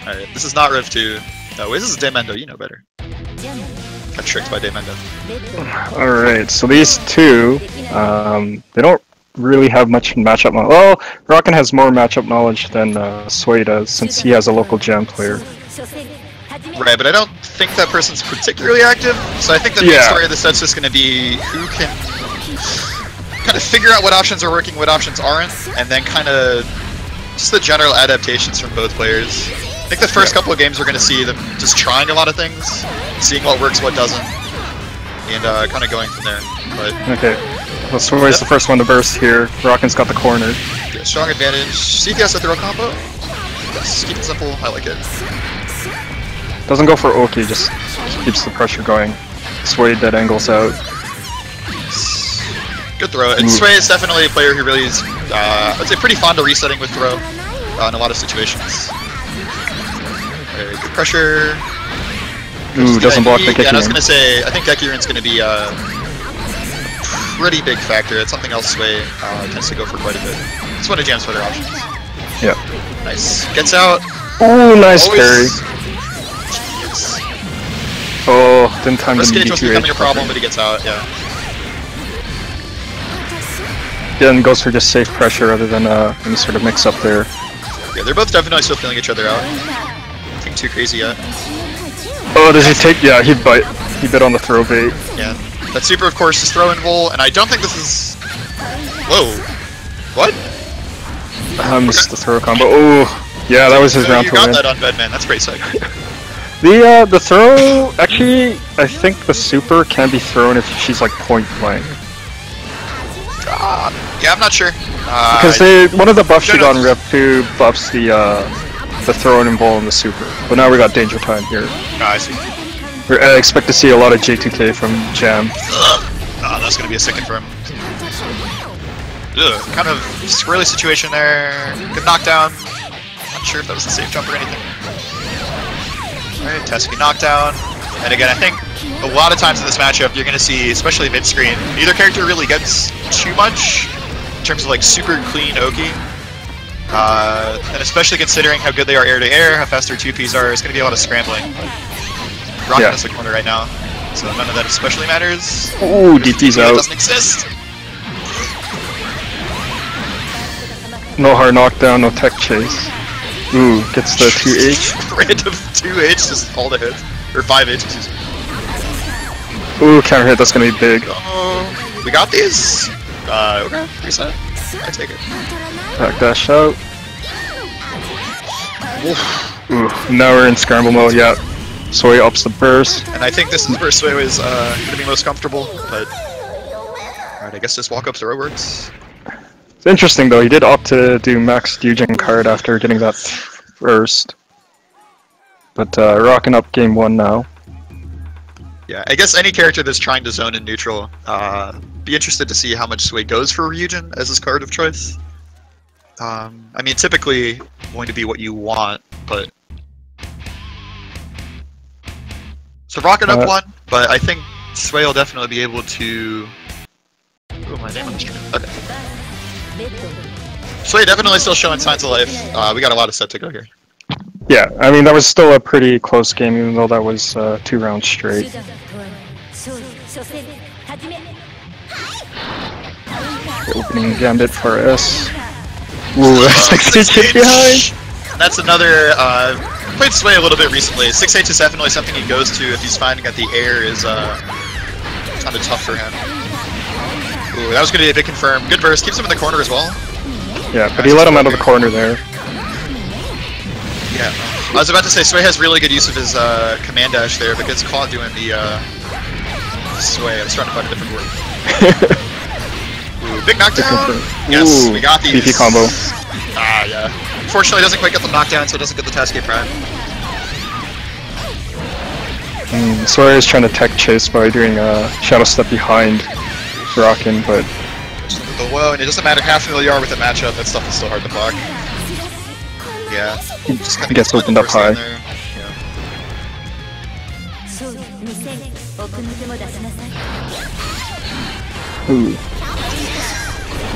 Alright, this is not Rev 2. No, wait, this is Daemendo, you know better. Got tricked by Daemendo. Alright, so these two, they don't really have much matchup knowledge. Well, Rockin has more matchup knowledge than Sway does, since he has a local jam player. Right, but I don't think that person's particularly active, so I think the main story of the set's just going to be who can kind of figure out what options are working, what options aren't, and then kind of just the general adaptations from both players. I think the first couple of games we're going to see them just trying a lot of things, seeing what works, what doesn't, and kind of going from there. But okay, well, Sway's the first one to burst here. Rockin's got the corner. Yeah, strong advantage. CTS a throw combo. Yes, keep it simple. I like it. Doesn't go for Oki, just keeps the pressure going. Sway dead angles out. Good throw. And Sway is definitely a player who really is, I'd say, pretty fond of resetting with throw in a lot of situations. Good pressure. Ooh, doesn't block the Gekirin. Yeah, and I was going to say, I think Gekirin's going to be a pretty big factor. It's something else Sway tends to go for quite a bit. It's one of Jam's better options. Yeah. Nice. Gets out. Ooh, nice parry. Oh, didn't time the Gauge was becoming a problem, but he gets out, yeah. Then goes for just safe pressure rather than any sort of mix up there. Yeah, they're both definitely still feeling each other out. Nothing too crazy yet. Oh, does he take? Yeah, he bit. He bit on the throw bait. Yeah, that super, of course, is throw and roll, and I don't think this is. Whoa, what? I missed the throw combo. Oh, yeah, that was his round to win. You got that on Bedman. That's pretty sick. The throw, actually, I think the super can be thrown if she's like point blank. Yeah, I'm not sure. Because one of the buffs she got in Rev 2 buffs the throw and ball and the super. But now we got danger time here. I see. I expect to see a lot of J2K from Jam. That's gonna be a second for him. Ugh, kind of squirrely situation there. Good knockdown. Not sure if that was a safe jump or anything. Alright, Tesuki knockdown. And again, I think a lot of times in this matchup, you're going to see, especially mid-screen, neither character really gets too much in terms of like super clean Oki. And especially considering how good they are air-to-air, how fast their 2Ps are, it's going to be a lot of scrambling. Rockin has the corner right now, so none of that especially matters. Ooh, DT's out. Doesn't exist. No hard knockdown, no tech chase. Ooh, gets the 2H. Random 2H, just all the hits. Or 5H, excuse me. Ooh, counter hit, that's gonna be big. Oh, we got these. Okay, reset. I take it. Back dash out. Ooh, now we're in scramble mode, yeah. Sway ups the burst. And I think this is where Sway is gonna be most comfortable, but... Alright, I guess just walk up throw works. It's interesting though, he did opt to do max Ryujin card after getting that first. But rocking up game 1 now. Yeah, I guess any character that's trying to zone in neutral, be interested to see how much Sway goes for Ryujin as his card of choice. I mean, typically going to be what you want, but... So rocking up 1, but I think Sway will definitely be able to... Oh, my name on the stream. Okay. Sway definitely still showing signs of life. We got a lot of set to go here. Yeah, I mean that was still a pretty close game, even though that was 2 rounds straight. Opening gambit for S. Ooh, 6H hit behind. That's another. Played Sway a little bit recently. 6H is definitely something he goes to if he's finding that the air is kind of tough for him. Ooh, that was going to be a big confirm. Good burst. Keeps him in the corner as well. Yeah, but he let him out of the corner there. Yeah. I was about to say, Sway has really good use of his command dash there, but gets caught doing the Sway. I was trying to find a different word. Ooh, big knockdown! Yes, we got these. PP combo. Ah, yeah. Unfortunately, doesn't quite get the knockdown, so it doesn't get the Tesuki Prime. Sway is trying to tech chase by doing a shadow step behind Rockin, but... Whoa, and it doesn't matter how familiar you are with the matchup, that stuff is still hard to block. Yeah. Just kind of gets opened up high. Yeah. Ooh.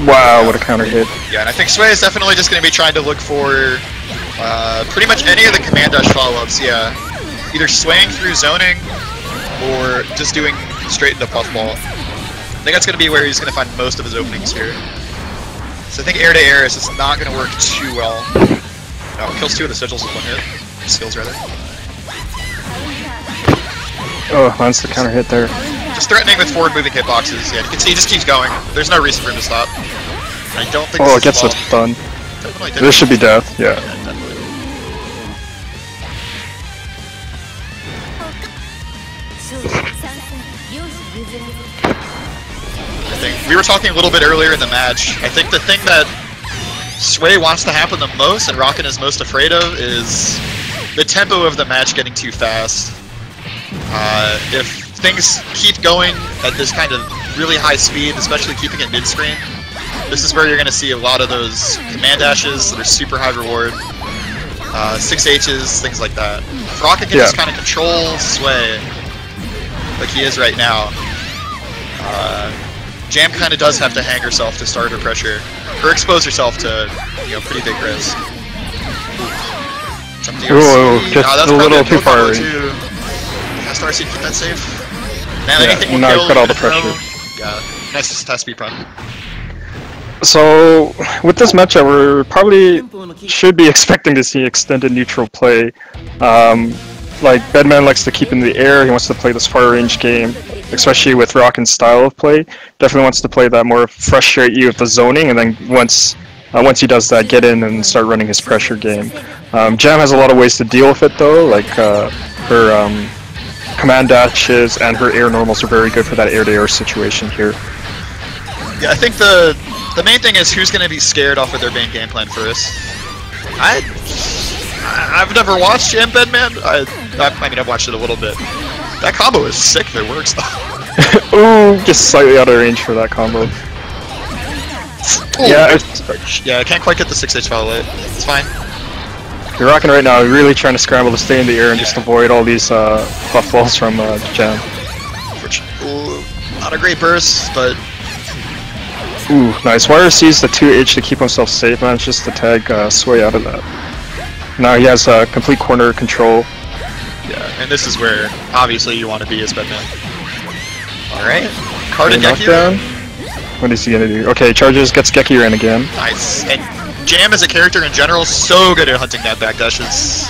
Wow, what a counter hit. Yeah, and I think Sway is definitely just going to be trying to look for Pretty much any of the command dash follow-ups, yeah. Either swaying through zoning, or just doing straight into puffball. I think that's going to be where he's going to find most of his openings here. So I think air to air is just not going to work too well. No, kills 2 of the sigils with 1 hit. Skills, rather. Oh, lands the counter hit there. Just threatening with forward moving hitboxes. Yeah, you can see he just keeps going. There's no reason for him to stop. I don't think Oh, it gets the stun. This should be death, yeah. Definitely. I think we were talking a little bit earlier in the match. I think the thing that Sway wants to happen the most and Rockin is most afraid of is the tempo of the match getting too fast. If things keep going at this kind of really high speed, especially keeping it mid-screen, this is where you're going to see a lot of those command dashes that are super high reward, 6Hs, things like that. If Rockin can just kind of control Sway, like he is right now, Jam kind of does have to hang herself to start her pressure, or expose herself to, you know, pretty big risk. Ooh, just a little too far. Starcy, keep that safe. Now anything will now kill, got all the pressure. Yeah, nice test speed run. So, with this matchup, we're probably should be expecting to see extended neutral play. Like, Bedman likes to keep in the air, he wants to play this far range game, especially with Rockin's style of play. Definitely wants to play that more frustrate you with the zoning, and then once he does that, get in and start running his pressure game. Jam has a lot of ways to deal with it though, like her command dashes and her air normals are very good for that air-to-air situation here. Yeah, I think the main thing is who's going to be scared off of their main game plan first. I've never watched Jam Bedman. I mean, I've watched it a little bit. That combo is sick if it works though. Ooh, just slightly out of range for that combo. Ooh, yeah, I can't quite get the 6H follow it. It's fine. You're Rockin right now, really trying to scramble to stay in the air and just avoid all these buff balls from Jam. Ooh, not a great burst, but... Ooh, nice. Wire sees the 2H to keep himself safe, manages to tag Sway out of that. Now he has complete corner control. Yeah, and this is where, obviously, you want to be as Bedman. Alright, carded Gekki. What is he gonna do? Okay, charges, gets Gekki in again. Nice. And Jam as a character in general, so good at hunting that backdashes.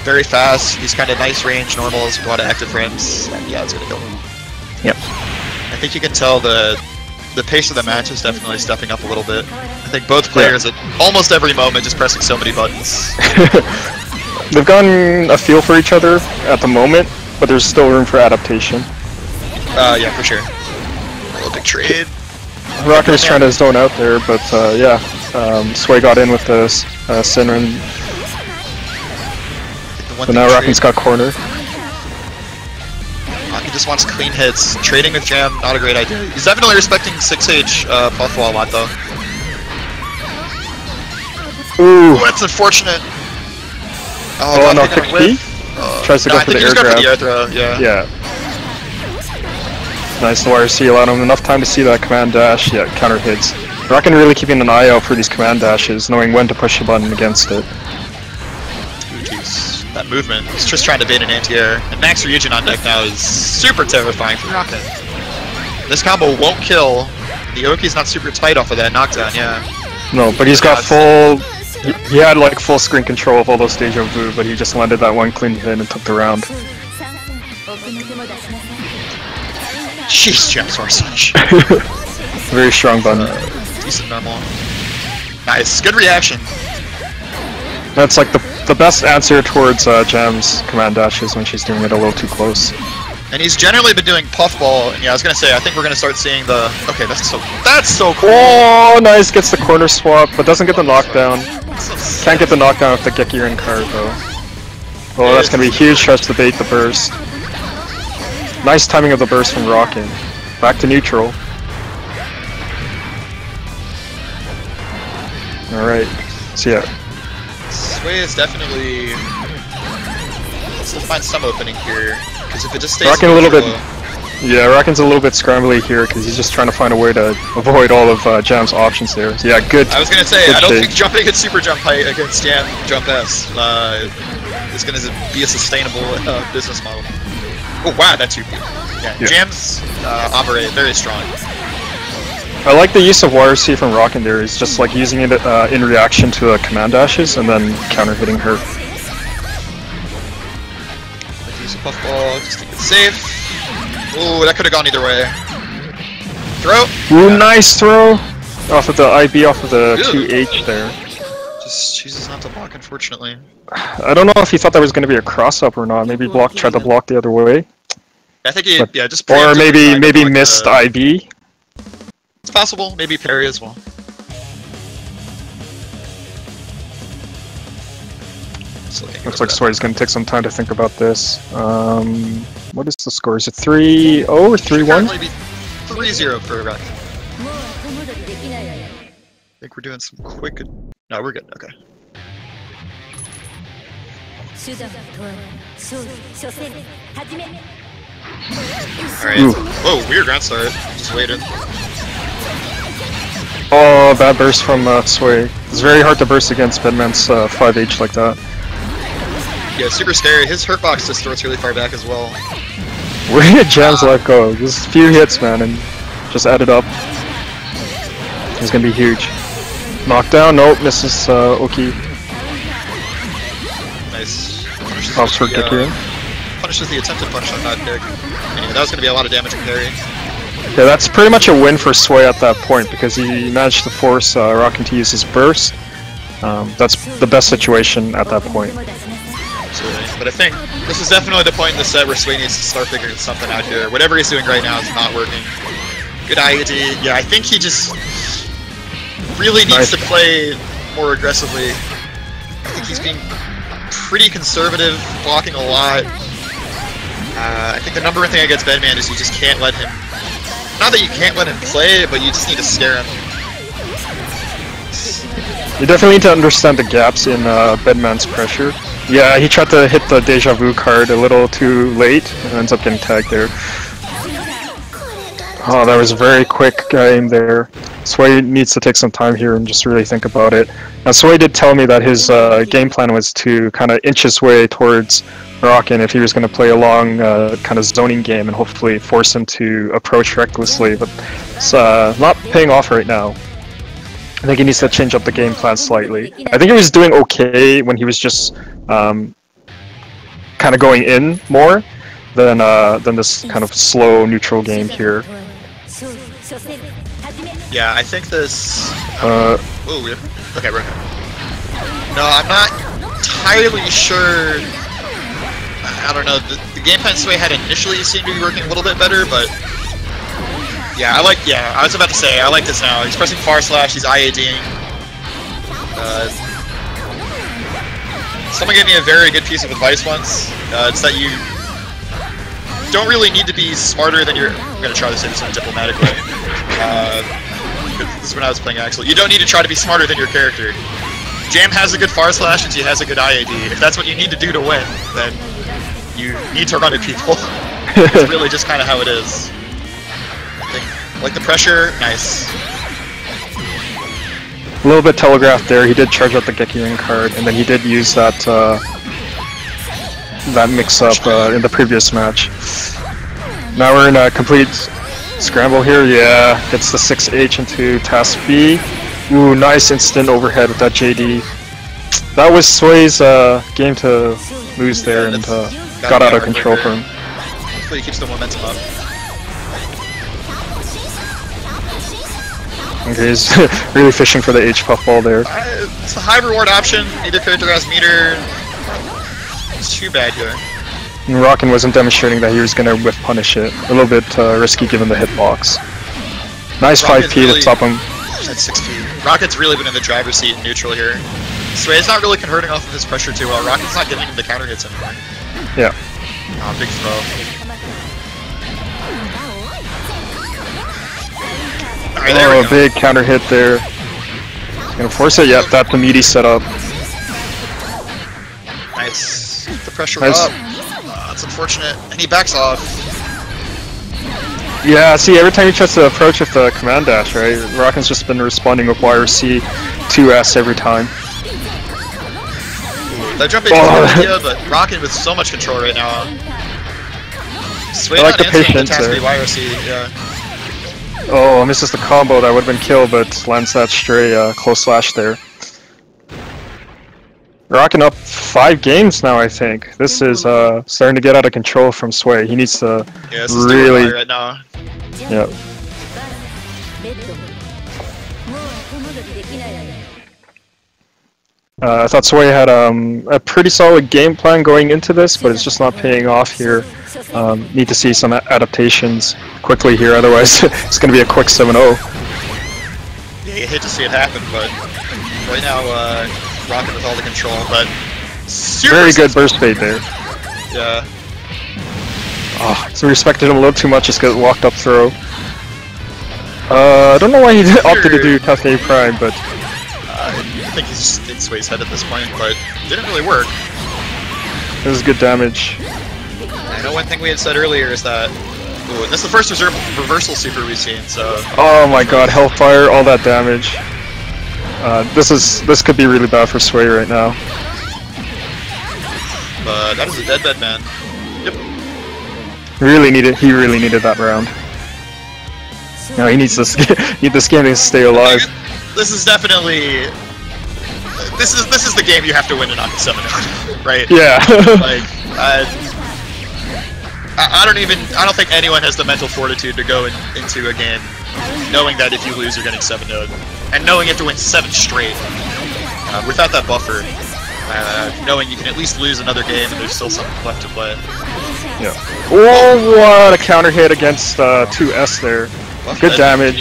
Very fast, he's kind of nice range, normals, with a lot of active frames. And yeah, it's gonna kill him. Yep. I think you can tell the pace of the match is definitely stepping up a little bit. I think both players at almost every moment just pressing so many buttons. They've gotten a feel for each other at the moment, but there's still room for adaptation. Yeah, for sure. A little big trade. Rockin is trying to zone out there, but yeah, Sway got in with the Sinrin. But now Rockin's got corner. He just wants clean hits. Trading with Jam, not a great idea. He's definitely respecting 6H puffball a lot though. Ooh, that's unfortunate. Oh no, quick P? Tries to go for the air grab. The air throw, yeah. Nice, the wire C allowed him enough time to see that command dash. Yeah, counter hits. Rockin really keeping an eye out for these command dashes, knowing when to push the button against it. Ooh, jeez. That movement, he's just trying to bait an anti-air. And Max Ryujin on deck now is super terrifying for Rockin. This combo won't kill. The Oki's not super tight off of that knockdown, yeah. No, but he's got full... He had like full screen control of all those deja vu, but he just landed that one clean hit and took the round. Jeez, Jam's Hotashi. Very strong button. Decent normal. Nice, good reaction. That's like the best answer towards Jam's command dashes when she's doing it a little too close. And he's generally been doing puffball, and yeah, I was gonna say, I think we're gonna start seeing the... Okay, that's so cool! Oh, nice, gets the corner swap, but doesn't get the knockdown. Can't get the knockdown with the Gekki card though. Oh, that's gonna be huge tries to bait the burst. Nice timing of the burst from Rockin. Back to neutral. Alright, so yeah. Sway is definitely... Let's find some opening here. Because if it just stays Rockin a little bit... Yeah, Rockin's a little bit scrambly here because he's just trying to find a way to avoid all of Jam's options there. So yeah, good. I was gonna say, I don't shake. think jumping at super jump height against Jam Jump S is gonna be a sustainable business model. Oh wow, that 2P. Yeah, Jam's operate very strong. I like the use of YRC from Rockin there. He's just like using it in reaction to command dashes and then counter hitting her. Like use a puffball, just keep it safe. Ooh, that could have gone either way. Throw! Ooh, nice throw! Off of the IB, off of the 2H there. Just chooses not to block, unfortunately. I don't know if he thought that was going to be a cross-up or not. Maybe tried to block the other way. I think he, just or maybe like missed IB. It's possible, maybe parry as well. Looks like Sway's going to take some time to think about this. What is the score? Is it 3-0 or 3-1? Currently be 3-0 for Rock. I think we're doing some quick... No, we're good, okay. Alright. Whoa, weird ground start. Just waited. Oh, bad burst from Sway. It's very hard to burst against Bedman's 5H like that. Yeah, super scary. His hurtbox distorts really far back as well. Where did Jam's life go? Just a few hits, man, and just add it up. It's gonna be huge. Knockdown, nope, misses Oki. Nice. Punishes the attempted punch on that kick. Anyway, that was gonna be a lot of damage from parry. Yeah, that's pretty much a win for Sway at that point because he managed to force Rockin to use his burst. That's the best situation at that point. Absolutely. But I think this is definitely the point in the set where Sway needs to start figuring something out here. Whatever he's doing right now is not working. Good IED. Yeah, I think he just really needs to play more aggressively. I think he's being pretty conservative, blocking a lot. I think the number one thing against Bedman is you just can't let him... Not that you can't let him play, but you just need to scare him. You definitely need to understand the gaps in Bedman's pressure. Yeah, he tried to hit the Deja Vu card a little too late and ends up getting tagged there. Oh, that was a very quick game there. Sway needs to take some time here and just really think about it. Now, Sway did tell me that his game plan was to kind of inch his way towards Rockin if he was going to play a long kind of zoning game and hopefully force him to approach recklessly, but it's not paying off right now. I think he needs to change up the game plan slightly. I think he was doing okay when he was just kind of going in more than this kind of slow neutral game here. Yeah, I think this... oh, weird. Okay, we're okay. No, I'm not entirely sure... I don't know, the game plan Sway had initially seemed to be working a little bit better, but... Yeah, I was about to say, I like this now. He's pressing far slash, he's IADing. Someone gave me a very good piece of advice once. It's that you don't really need to be smarter than your... I'm gonna try to say this in a diplomatic way. This is when I was playing Axel. You don't need to try to be smarter than your character. Jam has a good far slash and he has a good IAD. If that's what you need to do to win, then you need to run at people. It's really just kind of how it is. Like the pressure, nice. A little bit telegraphed there. He did charge out the Gekirin card, and then he did use that that mix-up in the previous match. Now we're in a complete scramble here. Yeah, gets the 6H into Task B. Ooh, nice instant overhead with that JD. That was Sway's game to lose there, and got out of control for him. Hopefully he keeps the momentum up. Okay, he's really fishing for the H puffball there. It's a high reward option. Neither character has meter. It's too bad here. And Rockin wasn't demonstrating that he was going to whiff punish it. A little bit risky given the hitbox. Nice 5P to stop him. That's 6P. Rocket's really been in the driver's seat in neutral here. Sway's not really converting off of his pressure too well. Rocket's not giving him the counter hits anymore. Yeah. Oh, big throw. Alright, there we go. Big counter hit there. Gonna force it. Yep, that's the meaty setup. Nice. Keep the pressure up. That's unfortunate. And he backs off. Yeah, see, every time he tries to approach with the command dash, right, Rockin's just been responding with YRC 2S every time. Ooh, that jump is a good idea, but Rockin with so much control right now. Sway I like the answering patience task there. YRC, yeah. Oh, misses the combo, that would have been kill, but lands that stray close slash there. Rockin up 5 games now, I think. This is starting to get out of control from Sway. He needs to Yeah, this is really... right now. Yep. I thought Sway had a pretty solid game plan going into this, but it's just not paying off here. Need to see some adaptations quickly here, otherwise it's going to be a quick 7-0. Yeah, you hate to see it happen, but right now, Rockin with all the control, but super Very good burst fade there. Yeah. Oh, so respected him a little too much, just got walked up throw. I don't know why he opted to do tough A prime, but... I think he's just in Sway's head at this point, but it didn't really work. This is good damage. I know one thing we had said earlier is that... Ooh, and this is the first reversal super we've seen, so... Oh my god, Hellfire, all that damage. This could be really bad for Sway right now. But that is a dead man. Yep. He really needed that round. No, he needs this game to stay alive. This is definitely... This is the game you have to win to knock 7-0, right? Yeah. Like, I don't think anyone has the mental fortitude to go into a game knowing that if you lose you're getting 7-0, and knowing you have to win 7 straight without that buffer, knowing you can at least lose another game and there's still something left to play. Yeah. Oh, what a counter hit against 2S there. Good damage.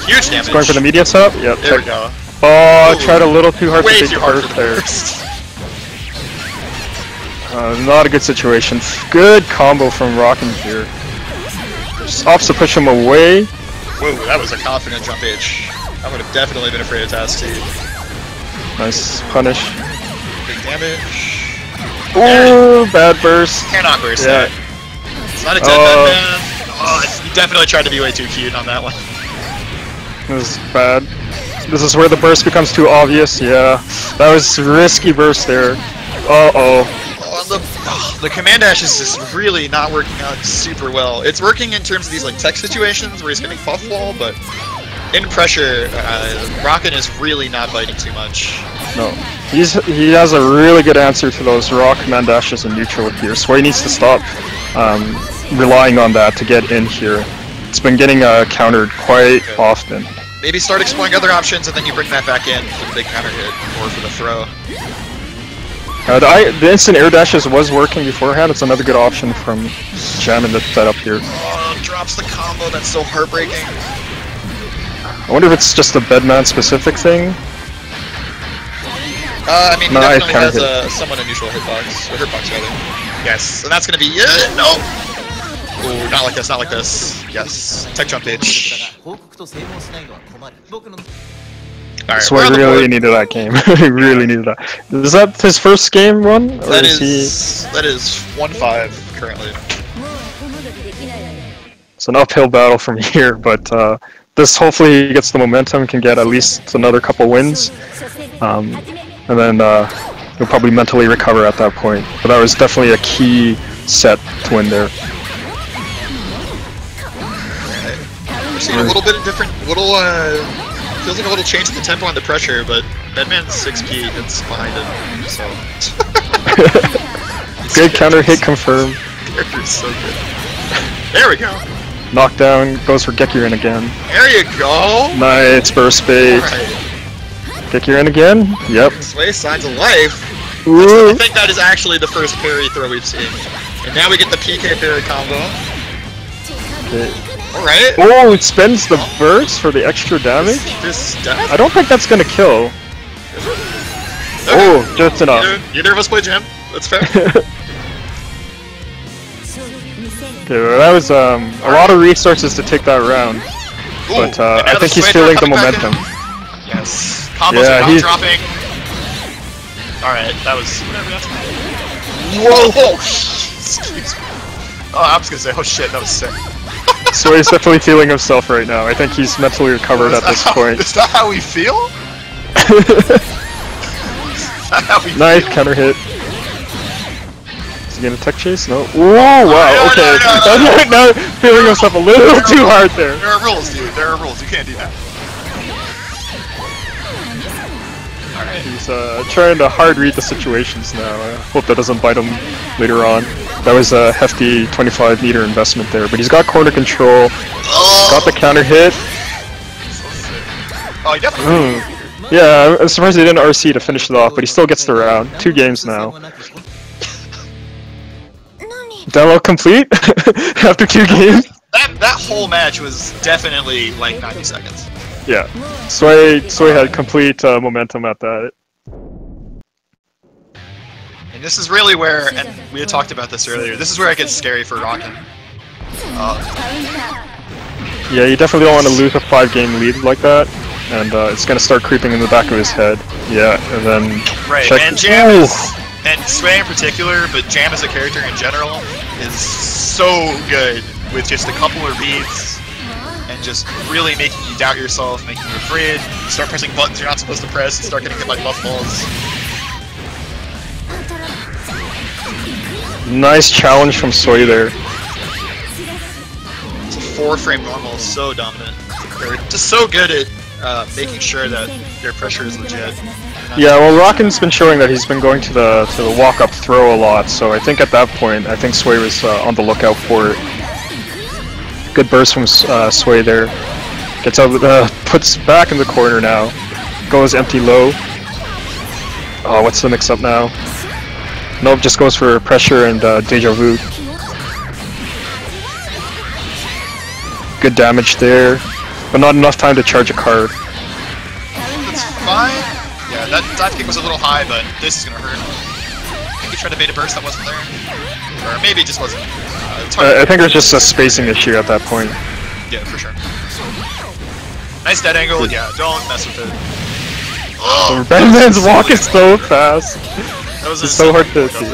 Huge damage. He's going for the media sub? Yep. There we go. Oh, I tried a little too hard Way to too hard burst for the there. burst. Not a good situation. Good combo from Rockin here. Just opts to push him away. Whoa, that was a confident jump H. I would have definitely been afraid of Task T. Nice punish. Big damage. Ooh, bad burst. Cannot burst Yeah. that. It's not a dead man. Oh, you definitely tried to be way too cute on that one. This is bad. This is where the burst becomes too obvious. Yeah, that was risky burst there. Uh-oh. The command dash is just really not working out super well. It's working in terms of these like tech situations where he's getting buff wall, but in pressure, Rockin is really not biting too much. No, he has a really good answer to those raw command dashes in neutral here. Sway needs to stop relying on that to get in here. It's been getting countered quite often. Maybe start exploring other options and then you bring that back in for the big counter hit or for the throw. The instant air dashes was working beforehand. It's another good option from Jam in the setup here. Oh, drops the combo. That's so heartbreaking. I wonder if it's just a Bedman specific thing. I mean, he No, definitely has somewhat unusual hitbox, or hitbox rather. Yes, and that's gonna be no. Ooh, not like this, not like this. Yes, tech jump H. Alright, So I really needed that game. He really needed that. Is that his first game run? Or that is that is 1-5 currently. It's an uphill battle from here, but this hopefully he gets the momentum, can get at least another couple wins, and then he'll probably mentally recover at that point. But that was definitely a key set to win there. We're seeing a little bit of different, feels like a little change in the tempo and the pressure, but Bedman's 6P, it's behind him, so... Good counter hit confirmed. Character's so good. There we go! Knockdown, goes for Gekirin again. There you go! Nice burst bait. Right. Gekirin again? Yep. Sway signs of life. Ooh. I think that is actually the first parry throw we've seen. And now we get the PK parry combo. Okay. Alright. Oh, it spends the burst for the extra damage? This death? I don't think that's gonna kill. Okay. Oh, just enough. Neither of us play Jam. That's fair. Okay, well, that was a lot of resources to take that round. Ooh, But I think he's Swader feeling the coming back momentum. in. Yes. Combos Yeah, are not he's- dropping. Alright, that was... Whatever, that's fine. Whoa! Excuse me. Oh, I was gonna say, oh shit, that was sick. Sway's definitely feeling himself right now. I think he's mentally recovered at this point. Is that how we feel? Nice counter hit. Is he gonna tech chase? No. Whoa! Wow. Okay. Now feeling himself a little too hard there. There are rules, dude. There are rules. You can't do that. Alright. He's trying to hard read the situations now. I hope that doesn't bite him later on. That was a hefty 25 meter investment there, but he's got corner control. Got the counter hit. Oh, he definitely. Yeah, I'm surprised he didn't RC to finish it off, but he still gets the round. 2 games now. Demo complete after 2 games. That whole match was definitely like 90 seconds. Yeah, Sway had complete momentum at that. And this is really where, and we had talked about this earlier, this is where it gets scary for Rockin'. Yeah, you definitely don't want to lose a 5-game lead like that, and it's gonna start creeping in the back of his head. Yeah, and then check. And Jam is, and Sway in particular, but Jam as a character in general is so good with just a couple of reads and just really making you doubt yourself, making you afraid. You start pressing buttons you're not supposed to press, and start getting hit by buff balls. Nice challenge from Sway there. It's a 4-frame normal, so dominant. They're just so good at making sure that their pressure is legit. Yeah, well, Rockin's been showing that he's been going to the walk-up throw a lot, so I think at that point, I think Sway was on the lookout for it. Good burst from Sway there. Gets out, puts back in the corner now. Goes empty low. Oh, what's the mix-up now? Nope, just goes for pressure and deja vu. Good damage there, but not enough time to charge a card. That's fine. Yeah, that dive kick was a little high, but this is gonna hurt. I think he tried to bait a burst that wasn't there. Or maybe it just wasn't. I think it was just a spacing issue at that point. Yeah, for sure. Nice dead angle, yeah, don't mess with it. Oh, Batman's walk is so fast. That was it's so hard to see.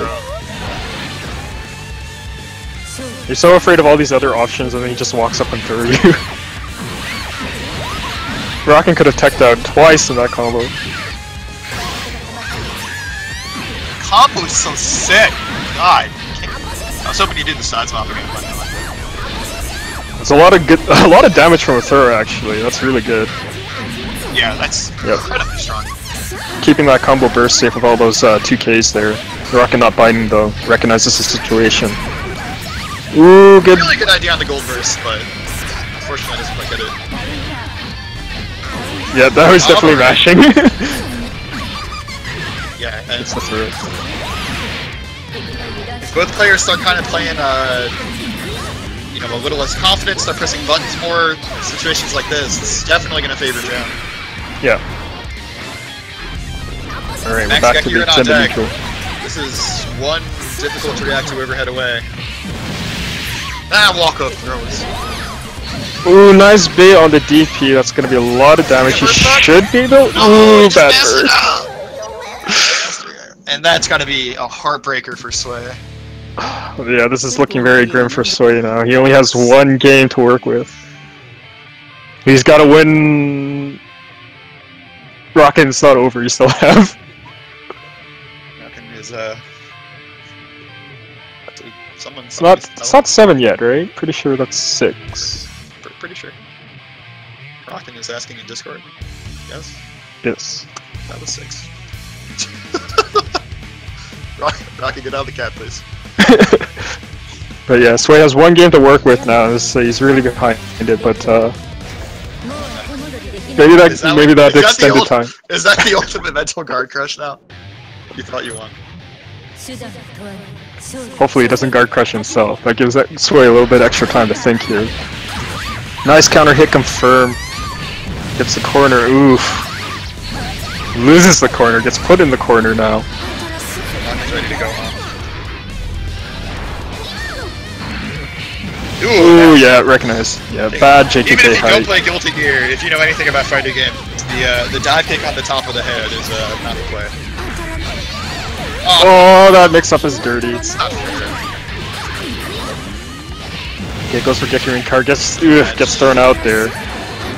You're so afraid of all these other options and then he just walks up and throws you. Rockin could have teched out twice in that combo. Combo is so sick! God. I was hoping you did the side swap again. There's a lot of damage from a throw actually, that's really good. Yeah, that's incredibly strong. Keeping that combo burst safe with all those 2Ks there. Rockin not biting though, recognizes the situation. Ooh, good. Really good idea on the gold burst, but unfortunately doesn't quite get it. Yeah, that was definitely mashing. Yeah, and it's the throw. If both players start kind of playing, you know, a little less confident, start pressing buttons more, situations like this is definitely going to favor Jam. Yeah. Alright, we're back to the extended neutral. This is one difficult to react to overhead away. Ah, walk-up throws. Ooh, nice bait on the DP. That's gonna be a lot of damage. He should be though. Ooh, bad burst. And that's gotta be a heartbreaker for Sway. Yeah, this is looking very grim for Sway now. He only has 1 game to work with. He's gotta win. Rockin's not over. You still have. Rockin is It's not 7 yet, right? Pretty sure that's 6. Pretty sure. Rockin is asking in Discord. Yes? Yes. That was 6. Rockin, get out of the cat, please. But yeah, Sway has 1 game to work with now, so he's really behind it, but maybe that extended time. Is that the ultimate mental guard crush now? You thought you won. Hopefully he doesn't guard crush himself. That gives that Sway a little bit extra time to think here. Nice counter hit confirm. Gets the corner, oof. Loses the corner, gets put in the corner now. Rockin's ready to go, huh? Ooh, yeah, recognize. Yeah, bad JTK height. Don't play Guilty Gear, if you know anything about fighting games, the dive kick on the top of the head is not the play. Oh, that mix-up is dirty. It's not fair. Okay, goes for Gekirin card, gets thrown out there.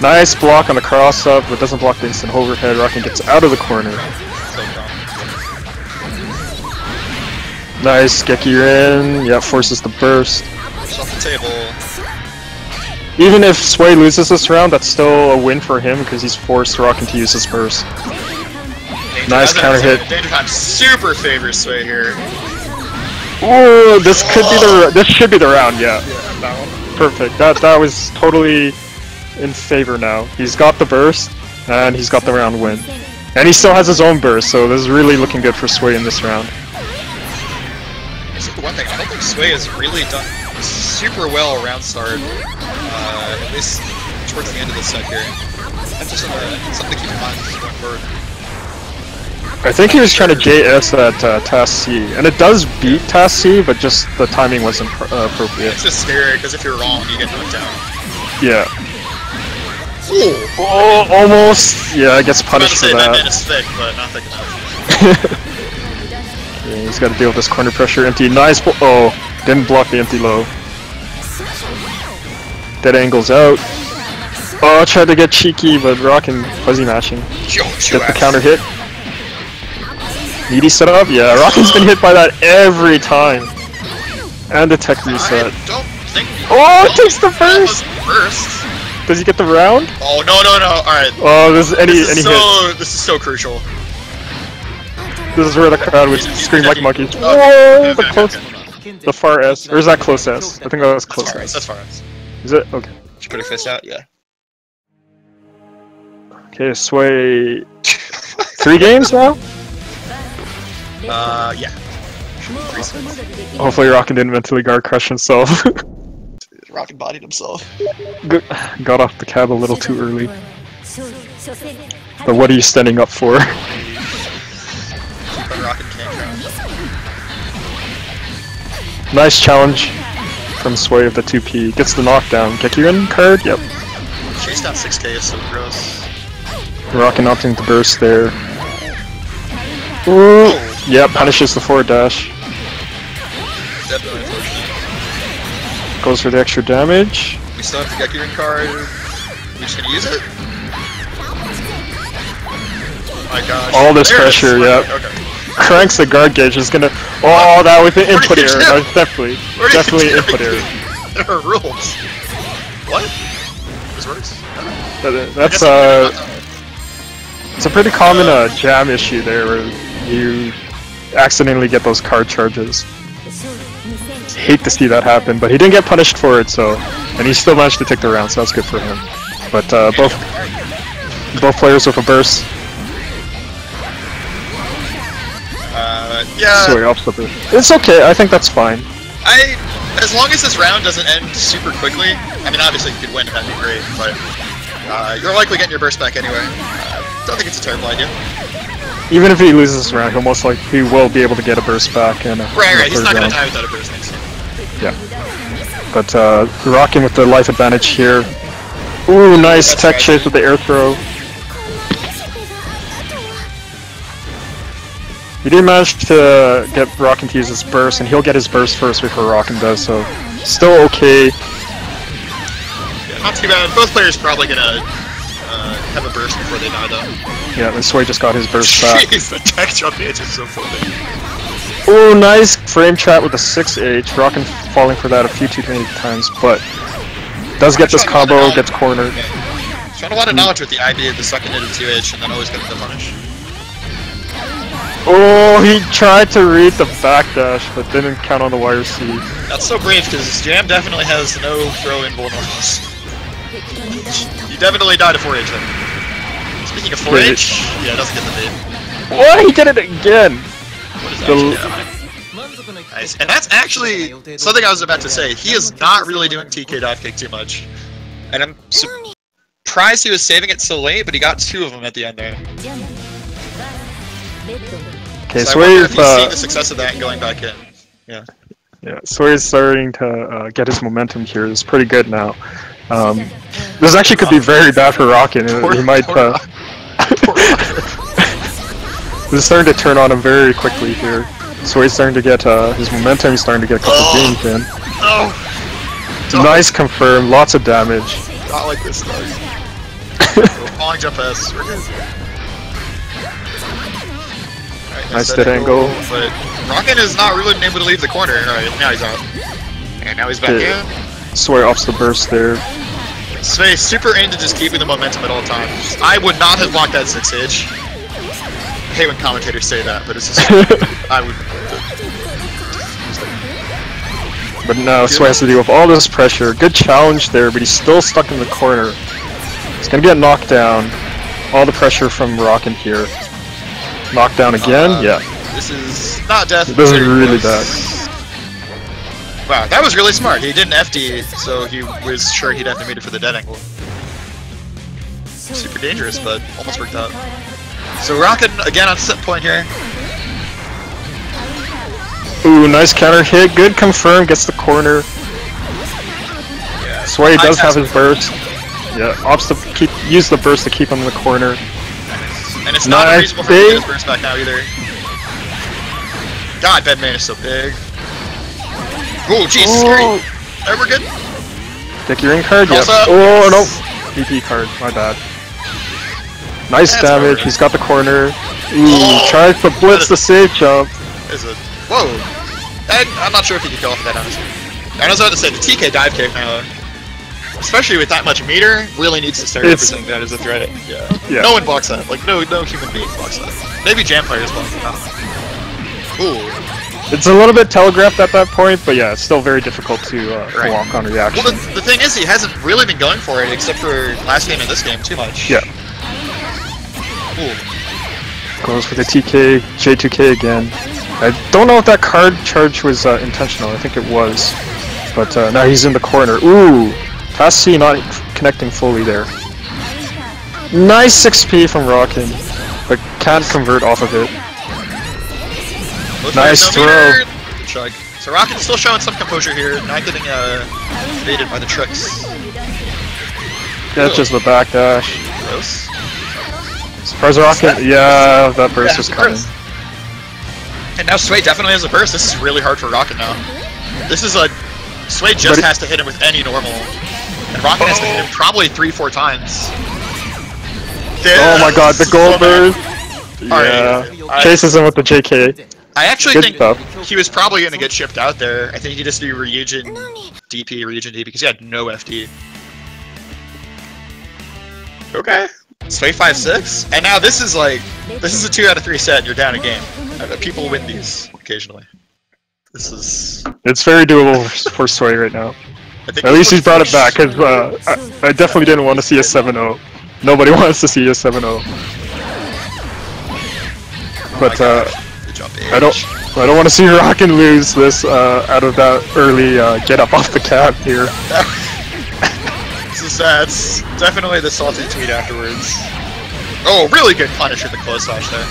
Nice block on the cross up, but doesn't block the instant overhead. Rockin gets out of the corner. Nice Gekirin, yeah, forces the burst. Off the table. Even if Sway loses this round, that's still a win for him because he's forced Rockin to use his burst. Nice counter hit. Danger Time super favors Sway here. Ooh, this should be the round, yeah. That one. Perfect. That was totally in favor now. He's got the burst, and he's got the round win. And he still has his own burst, so this is really looking good for Sway in this round. This is the one thing, I don't think Sway has really done super well around start, at least towards the end of the set here. That's just something to keep in mind going forward. I think he was trying to JS at Task C, and it does beat Task C, but just the timing wasn't appropriate. It's just scary, because if you're wrong, you get knocked down. Yeah. Ooh. Oh, almost! Yeah, gets punished for that. That man is thick, but not thick enough. Yeah, he's got to deal with this corner pressure. Empty, nice. Oh, didn't block the empty low. Dead angles out. Oh, tried to get cheeky, but Rockin fuzzy mashing. Get the counter hit. Needy setup? Yeah, Rockin's been hit by that every time. And the tech reset. I don't think. Oh, it takes the burst! Does he get the round? Oh, no, alright. Oh, this is hit. This is so crucial. This is where the crowd would scream like monkeys. Whoa, the far S. Or is that close S? I think that was close S. That's far S. Is it? Okay. Did you put a fist out? Yeah. Okay, Sway. 3 games now? Yeah. Hopefully Rockin didn't mentally guard crush himself. Rockin bodied himself. Got off the cab a little too early. But what are you standing up for? Rockin can't crouch. Nice challenge from Sway of the 2P. Gets the knockdown. Gekirin card? Yep. Chase down 6k is so gross. Rockin opting to burst there. Ooh! Yep, punishes the forward dash. Definitely unfortunate. Goes for the extra damage. We still have the Gekirin card. We're just gonna use it? Oh my gosh. All this pressure, yep. Okay. Cranks the guard gauge, is gonna... Oh, that was an input error. That was definitely input error. There are rules. What? This works? That's it's a pretty common jam issue there where you accidentally get those card charges. Hate to see that happen, but he didn't get punished for it, so... And he still managed to take the round, so that's good for him. But both players with a burst. Yeah. Sorry, off slipper. It's okay, I think that's fine. As long as this round doesn't end super quickly, I mean, obviously you could win, that'd be great, but you're likely getting your burst back anyway. Don't think it's a terrible idea. Even if he loses this round, he'll most likely will be able to get a burst back and right, he's not gonna die without a burst next time. Yeah. But Rockin with the life advantage here. Ooh, nice tech chase with the air throw. He did manage to get Rockin to use his burst, and he'll get his burst first before Rockin does, so still okay. Yeah, not too bad. Both players probably gonna have a burst before they die, though. Yeah, and Sway just got his burst back. Jeez, the tech jump edge is so funny. Ooh, nice frame trap with the 6H. Rockin falling for that a few too many times, but does get this combo, gets cornered. Yeah. Showing a lot of knowledge with the IB of the second hit of 2H, and then always getting the punish. Oh, he tried to read the backdash, but didn't count on the wire C. That's so brave, because Jam definitely has no throw-in vulnerables. You definitely died to 4H then. Speaking of 4H, yeah, doesn't get the bait. What? He did it again! What is that? Nice. And that's actually something I was about to say. He is not really doing TK dive kick too much. And I'm surprised he was saving it so late, but he got 2 of them at the end there. Okay, so I wonder if he's seeing the success of that and going back in. Yeah. Yeah, Sway's starting to get his momentum here. It's pretty good now. This actually could be very bad for Rockin. He might. This is starting to turn on him very quickly here. Sway's starting to get his momentum. He's starting to get a couple games in. Oh! Nice confirm, lots of damage. Not like this, though. Falling jump S. We're good. Right, nice dead angle. But Rockin is not really been able to leave the corner. Alright, now he's out. And now he's back in. Sway opts the burst there. Sway super into just keeping the momentum at all times. I would not have blocked that 6H. I hate when commentators say that, but it's just I would. But now Sway has to deal with all this pressure. Good challenge there, but he's still stuck in the corner. He's gonna get knocked down. All the pressure from Rockin here. Knocked down again? Yeah. This is not death. This is really bad. Wow, that was really smart. He didn't FD, so he was sure he'd have to meet it for the dead angle. Super dangerous, but almost worked out. So Rockin again on set point here. Ooh, nice counter hit. Good confirm. Gets the corner. Yeah, Sway does have his burst. Yeah, opts to use the burst to keep him in the corner. And it's not unreasonable for him to get his burst back now either. God, Bedman is so big. Oh, jeez, scary. Alright, we're good. Take your in card, yep. Up. Oh, no. BP card, my bad. Nice damage, he's got the corner. Ooh, tries to blitz the safe jump. Is it? Whoa. I'm not sure if he can kill off of that, honestly. I was about to say, the TK dive kick now, especially with that much meter, really needs to start representing that as a threat. Yeah. No one blocks that. Like, no human being blocks that. Maybe Jam players block it. Ooh. It's a little bit telegraphed at that point, but yeah, it's still very difficult to walk on reaction. Well, the thing is, he hasn't really been going for it, except for last game and this game, too much. Yeah. Ooh. Goes for the TK, J2K again. I don't know if that card charge was intentional, I think it was. But now he's in the corner. Ooh! Pass C not connecting fully there. Nice 6P from Rockin, but can't convert off of it. Nice throw. Chug. So Rockin's still showing some composure here, not getting baited by the tricks. That's just the backdash. Gross. Surprise Rockin, yeah, that burst was coming. And now Sway definitely has a burst. This is really hard for Rockin now. This is a Sway just has to hit him with any normal, and Rockin has to hit him probably 3-4 times. Oh my god, the gold burst. Yeah, chases him with the JK. I actually think he was probably going to get shipped out there. I think he just do region DP, because he had no FD. Okay. Sway 5-6, and now this is like, this is a 2 out of 3 set and you're down a game. People win these occasionally. This is... It's very doable for Sway right now. At least he's brought it back, because I definitely didn't want to see a 7-0. Nobody wants to see a 7-0. But I don't want to see Rockin lose this out of that early get up off the cap here. That's definitely the salty tweet afterwards. Oh, really good punish with the close slash there.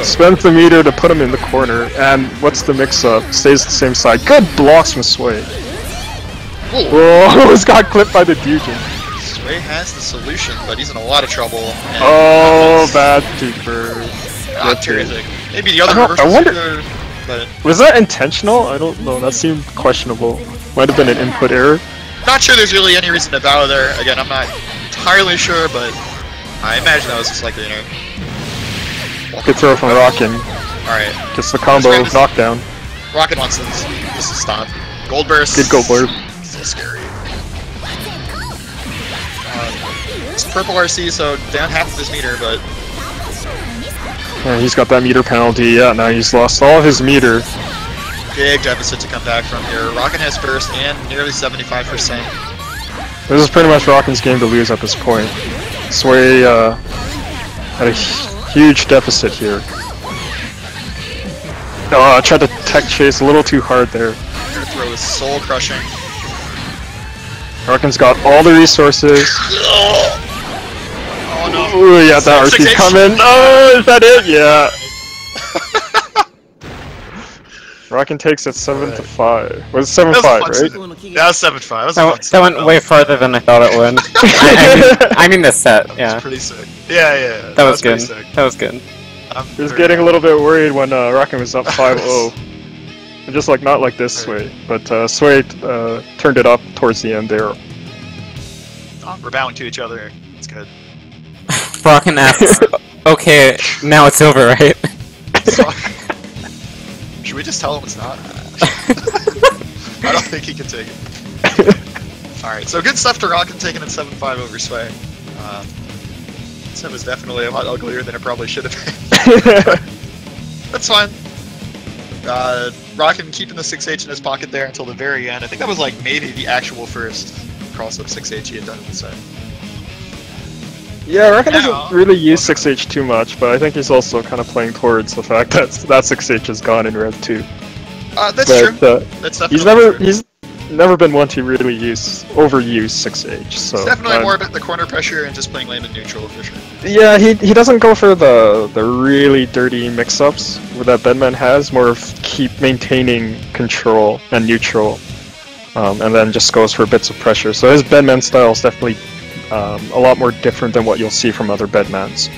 Spends the meter to put him in the corner, and what's the mix-up? Stays the same side. Good blocks from Sway. Whoa, he's got clipped by the Dugin. Sway has the solution, but he's in a lot of trouble. Oh, bad keeper. Terrific. Maybe the other reverse was but... Was that intentional? I don't know, that seemed questionable. Might have been an input error. Not sure there's really any reason to bow there. Again, I'm not entirely sure, but I imagine that was just likely an error. Good throw from Rockin. Alright. Gets the combo knockdown. Rockin wants this to stop. Gold burst. Good gold burst. So scary. It's purple RC, so down half of his meter, but... Yeah, he's got that meter penalty. Yeah, now he's lost all of his meter. Big deficit to come back from here. Rockin has burst and nearly 75%. This is pretty much Rockin's game to lose at this point. Sway had a huge deficit here. Oh, tried to tech chase a little too hard there. Your throw is soul crushing. Rockin's got all the resources. Oh no. Ooh, yeah, that RC's coming. Oh, is that it? Yeah. Rockin takes it 7-5. Was it 7-5, right? That was 7-5. That went way farther than I thought it would. I mean the set, yeah. That's pretty sick. Yeah. That was good. That was good. I was getting a little bit worried when Rockin was up 5-0. Just like not like this Sway, but Sway turned it up towards the end there. Oh, we're bowing to each other. It's good. Rockin' asks, okay, now it's over, right? So, should we just tell him it's not? I don't think he can take it. Alright, so good stuff to Rockin taking it 7-5 over Sway. This one was definitely a lot uglier than it probably should have been. That's fine. Rockin keeping the 6H in his pocket there until the very end. I think that was like maybe the actual first cross-up 6H he had done in the set. Yeah, Rockin doesn't really use 6H too much, but I think he's also kind of playing towards the fact that that 6H is gone in Rev 2. That's true. That's definitely true. He's never been one to really overuse 6H. So it's definitely more about the corner pressure and just playing lane and neutral for sure. Yeah, he doesn't go for the really dirty mix-ups that Bedman has. More of keep maintaining control and neutral, and then just goes for bits of pressure. So his Bedman style is definitely a lot more different than what you'll see from other Bedmans.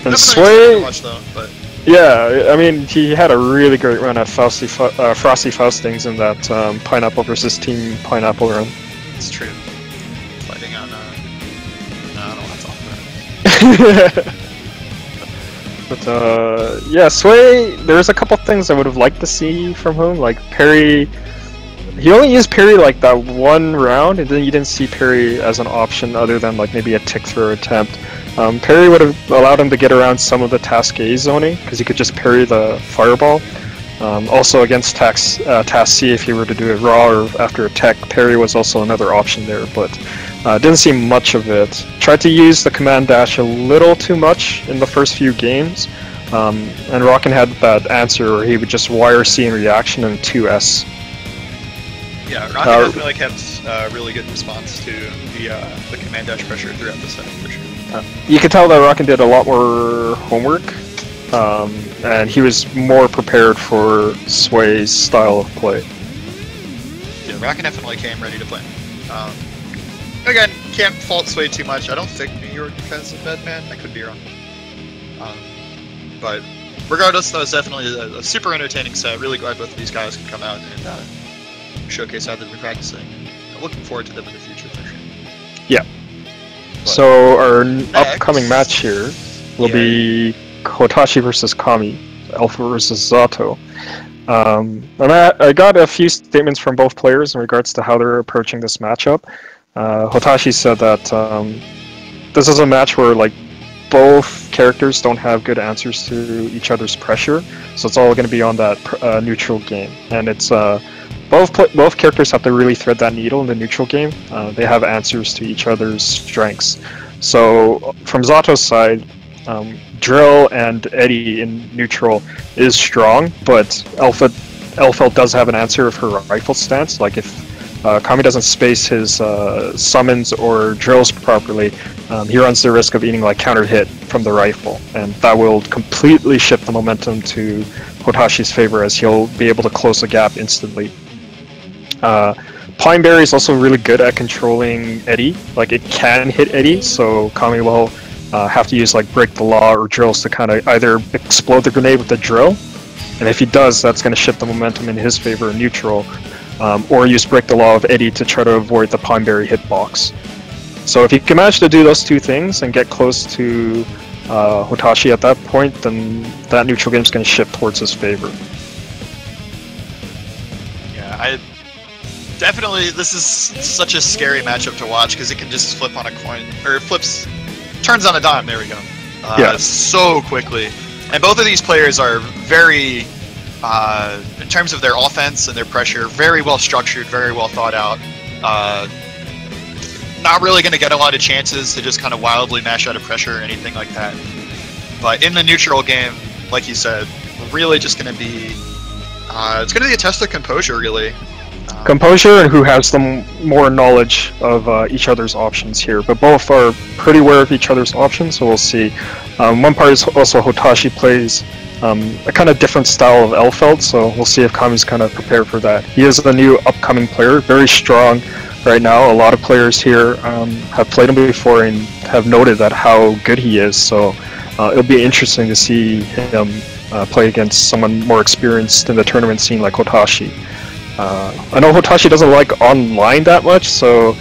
And Sway, much though, but yeah, I mean he had a really great run at Frosty Faustings in that Pineapple versus Team Pineapple run. it's true. Fighting on, no, I don't want to talk about it. But yeah, Sway, there's a couple things I would have liked to see from him, like parry. He only used parry like that one round, and then you didn't see parry as an option other than like maybe a tick throw attempt. Parry would have allowed him to get around some of the Task A zoning, because he could just parry the fireball. Also against Task C, if he were to do it raw or after a tech, parry was also another option there, but didn't see much of it. Tried to use the command dash a little too much in the first few games, and Rockin had that answer where he would just wire C in reaction and 2S. Yeah, Rockin definitely kept a really good response to the command dash pressure throughout the set, for sure. You could tell that Rockin did a lot more homework, and he was more prepared for Sway's style of play. Yeah, Rockin definitely came ready to play. Again, can't fault Sway too much. I don't think New York has a Bedman. I could be wrong. But regardless, that was definitely a super entertaining set. Really glad both of these guys can come out and showcase how they've been practicing. Looking forward to them in the future for sure. Yeah. But so our upcoming match here will be Hotashi versus Kami, Alpha versus Zato. And I got a few statements from both players in regards to how they're approaching this matchup. Hotashi said that this is a match where like both characters don't have good answers to each other's pressure, so it's all going to be on that neutral game, and it's both characters have to really thread that needle in the neutral game. They have answers to each other's strengths. So from Zato's side, Drill and Eddie in neutral is strong, but Elfeld does have an answer of her rifle stance. Like if Kami doesn't space his summons or drills properly, he runs the risk of eating like counter hit from the rifle, and that will completely shift the momentum to Hotashi's favor, as he'll be able to close the gap instantly. Pineberry is also really good at controlling Eddie. Like it can hit Eddie, so Kami will have to use like break the law or drills to kind of either explode the grenade with the drill, and if he does, that's going to shift the momentum in his favor in neutral, or use break the law of Eddie to try to avoid the Pineberry hitbox. So if he can manage to do those two things and get close to Hotashi at that point, then that neutral game is going to shift towards his favor. Yeah, definitely, this is such a scary matchup to watch because it can just flip on a coin, or turns on a dime, there we go. So quickly. And both of these players are very, in terms of their offense and their pressure, very well structured, very well thought out. Not really going to get a lot of chances to just kind of wildly mash out of pressure or anything like that. But in the neutral game, like you said, really just going to be, it's going to be a test of composure, really. Composure and who has the more knowledge of each other's options here, but both are pretty aware of each other's options, so we'll see. One part is also Hotashi plays a kind of different style of Elfeld, so we'll see if Kami's kind of prepared for that. He is a new upcoming player, very strong right now. A lot of players here have played him before and have noted that how good he is, so it'll be interesting to see him play against someone more experienced in the tournament scene like Hotashi. I know Hotashi doesn't like online that much, so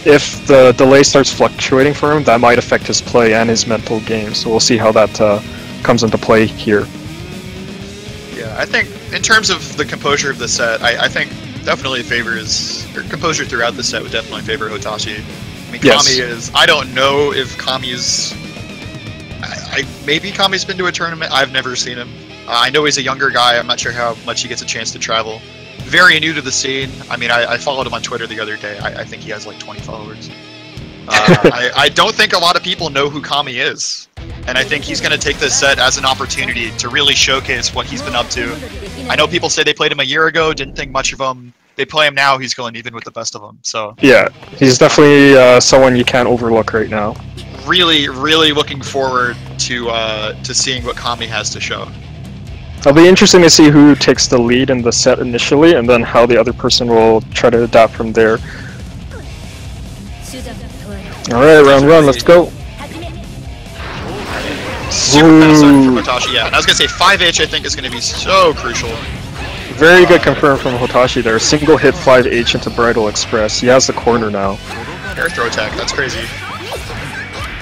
if the delay starts fluctuating for him, that might affect his play and his mental game. So we'll see how that comes into play here. Yeah, I think in terms of the composure of the set, I think definitely favors, or composure throughout the set would definitely favor Hotashi. I mean, Yes. Kami is, I don't know if Kami's, maybe Kami's been to a tournament, I've never seen him. I know he's a younger guy, I'm not sure how much he gets a chance to travel. Very new to the scene. I mean, I followed him on Twitter the other day. I think he has like 20 followers. I don't think a lot of people know who Kami is. And I think he's going to take this set as an opportunity to really showcase what he's been up to. I know people say they played him a year ago, didn't think much of him. They play him now, he's going even with the best of them. So Yeah, he's definitely someone you can't overlook right now. really, really looking forward to seeing what Kami has to show. It'll be interesting to see who takes the lead in the set initially, and then how the other person will try to adapt from there. Alright, round one, let's go. Super fast start from Hotashi, yeah. And I was going to say 5H I think is going to be so crucial. Very good confirm from Hotashi there. Single hit 5H into Bridal Express. He has the corner now. Air throw attack, that's crazy.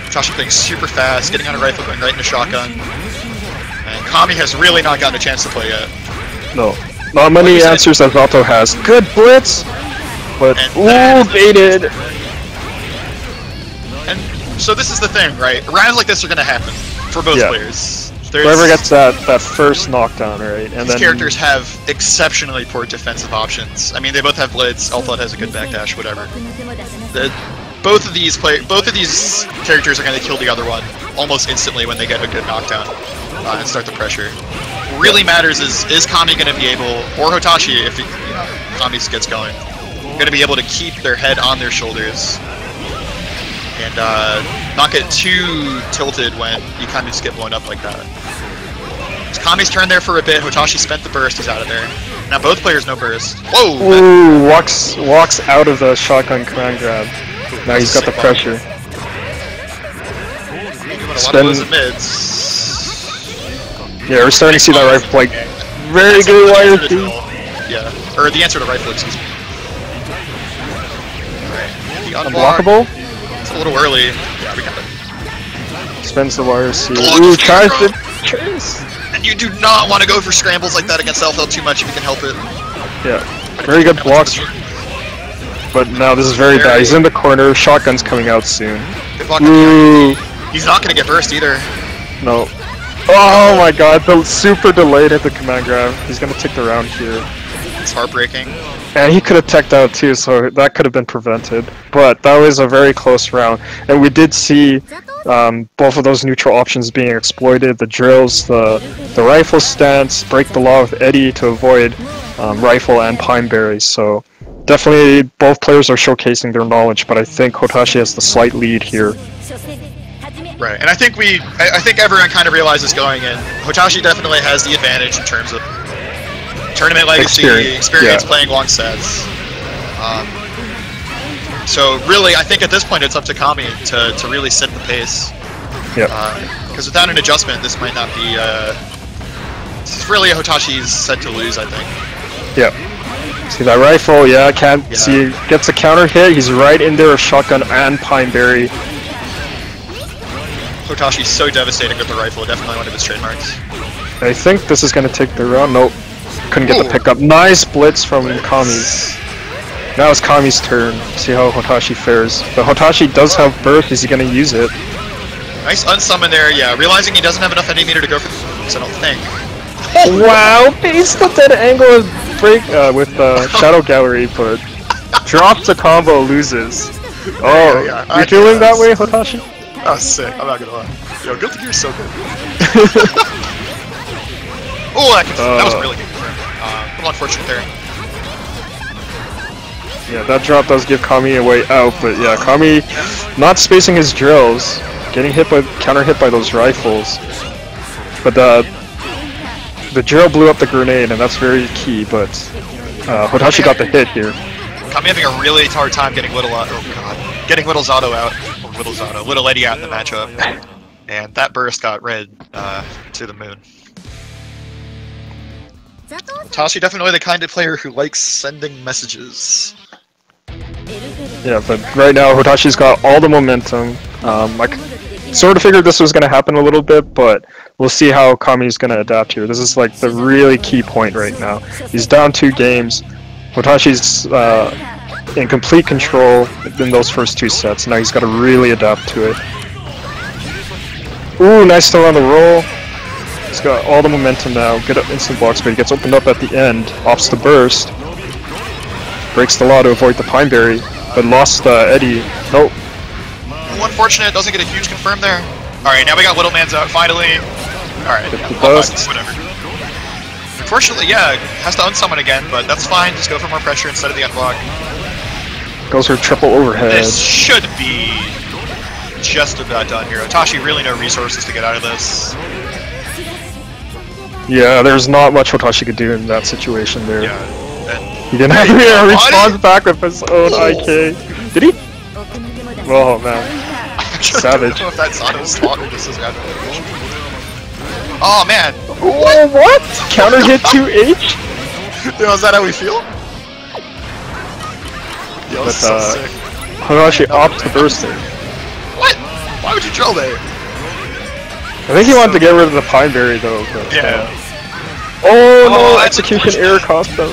Hotashi playing super fast, getting on a rifle, going right into shotgun. And Kami has really not gotten a chance to play yet. No. Not many answers as Alto has. Good blitz! But, And ooh, baited! And so this is the thing, right? Rounds like this are going to happen for both players. Whoever gets that first knockdown, right? And These then characters have exceptionally poor defensive options. I mean, they both have blitz. Alphod has a good backdash, whatever. Both of these characters are going to kill the other one almost instantly when they get a good knockdown and start the pressure. What really matters is Kami going to be able, or Hotashi if Kami gets going, going to be able to keep their head on their shoulders and not get too tilted when you kind of just get blown up like that. It's Kami's turn there for a bit. Hotashi spent the burst. He's out of there. Now both players no burst. Whoa! ooh, walks out of the shotgun command grab. Now he's got the pressure. Doing a lot of blows in mids. Yeah, we're starting to see that rifle, like, very good wire feed. Yeah, or the answer to rifle, excuse me. Alright, the unblock. Unblockable? It's a little early. Yeah, we got it. Spends the wire seed. Block Ooh, is tries bro. to trace. And you do not want to go for scrambles like that against Alpha too much if you can help it. Yeah, very good blocks. But now this is very bad. He's in the corner. Shotgun's coming out soon. Good block. Ooh, He's not going to get burst either. no. Oh my god, the super delayed at the command grab. He's gonna take the round here. It's heartbreaking. And he could have teched out too, so that could have been prevented. But that was a very close round. And we did see both of those neutral options being exploited. The drills, the rifle stance, break the law with Eddie to avoid rifle and pine berries. So definitely both players are showcasing their knowledge, but I think Hotashi has the slight lead here. Right, and I think everyone kind of realizes going in, Hotashi definitely has the advantage in terms of tournament legacy, experience playing long sets. So really, I think at this point it's up to Kami to really set the pace. Yeah. Because without an adjustment, this might not be. This is really Hotashi's set to lose, I think. Yeah. See that rifle? Yeah, can't see. Gets a counter hit. He's right in there with shotgun and pine berry. Hotashi's so devastating with the rifle, definitely one of his trademarks. I think this is going to take the round. Nope. Couldn't get the pickup. Nice blitz from Kami. Now it's Kami's turn. See how Hotashi fares. But Hotashi does have burst. Is he going to use it? Nice unsummon there, yeah. Realizing he doesn't have enough enemy meter to go for this, I don't think. Wow! He's got that angle break with the Shadow Gallery, but drops the combo, loses. Oh, you're feeling that way, Hotashi? Oh, sick. I'm not gonna lie. Yo, Guilty Gear's so good. Oh, that was really good. A little unfortunate there. Yeah, that drop does give Kami a way out, but yeah, Kami not spacing his drills, getting counter hit by those rifles. But the drill blew up the grenade, and that's very key. But Hotashi got the hit here. Kami having a really hard time getting Little Zato out. Or Little Zato, Little Eddie out in the matchup. And that burst got red to the moon. Hotashi definitely the kind of player who likes sending messages. Yeah, but right now Hotashi's got all the momentum. I sort of figured this was going to happen a little bit, but we'll see how Kami's going to adapt here. This is like the really key point right now. He's down 2 games. Hotashi's in complete control in those first 2 sets. Now he's got to really adapt to it. Ooh, nice still on the roll. He's got all the momentum now. Good instant blocks, but he gets opened up at the end. Opts the burst. Breaks the law to avoid the Pine Berry, but lost Eddie. Nope. Unfortunate, doesn't get a huge confirm there. Alright, now we got Little Man's out, finally. Alright, whatever. Unfortunately, yeah, has to unsummon again, but that's fine. Just go for more pressure instead of the unblock. Goes for triple overhead. This should be just about done here. Hotashi really no resources to get out of this. Yeah, there's not much Hotashi could do in that situation there. Yeah, he didn't have a response back with his own IK. Did he? Oh man. Savage. I don't know if that's Auto's thought or just his advantage. Oh man! Whoa, what? Counter hit 2H? Yo, is that how we feel? Yo, But, so sick. Hotashi opts to burst there. What? Why would you drill there? I think he wanted to get rid of the Pine Berry though. But, Yeah. Oh no, that's execution error cost them.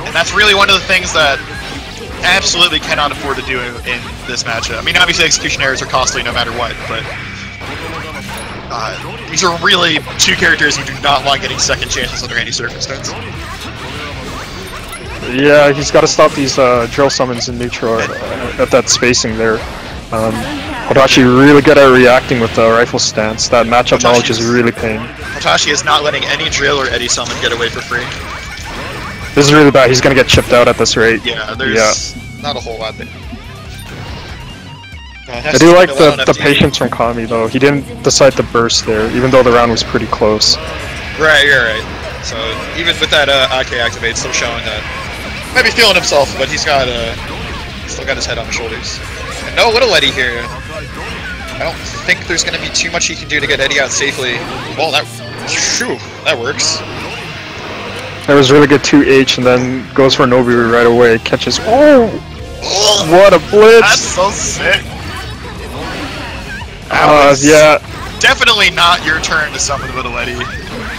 And that's really one of the things that absolutely cannot afford to do in this matchup. I mean, obviously execution errors are costly no matter what, but these are really 2 characters who do not want getting second chances under any circumstance. Yeah, he's got to stop these drill summons in neutral at that spacing there. Hotashi really good at reacting with the rifle stance. That matchup knowledge is really paying. Hotashi is not letting any drill or Eddie summon get away for free. This is really bad. He's gonna get chipped out at this rate. Yeah, there's not a whole lot there. I do like the patience from Kami though. He didn't decide to burst there, even though the round was pretty close. Right, you're right. So even with that AK activate, still showing that might be feeling himself, but he's got still got his head on his shoulders. And no little Eddie here. I don't think there's gonna be too much he can do to get Eddie out safely. Well, that works. That was really good 2H and then goes for Nobu right away. Catches. Oh! What a blitz! That's so sick. Yeah. Definitely not your turn to summon Little Eddie.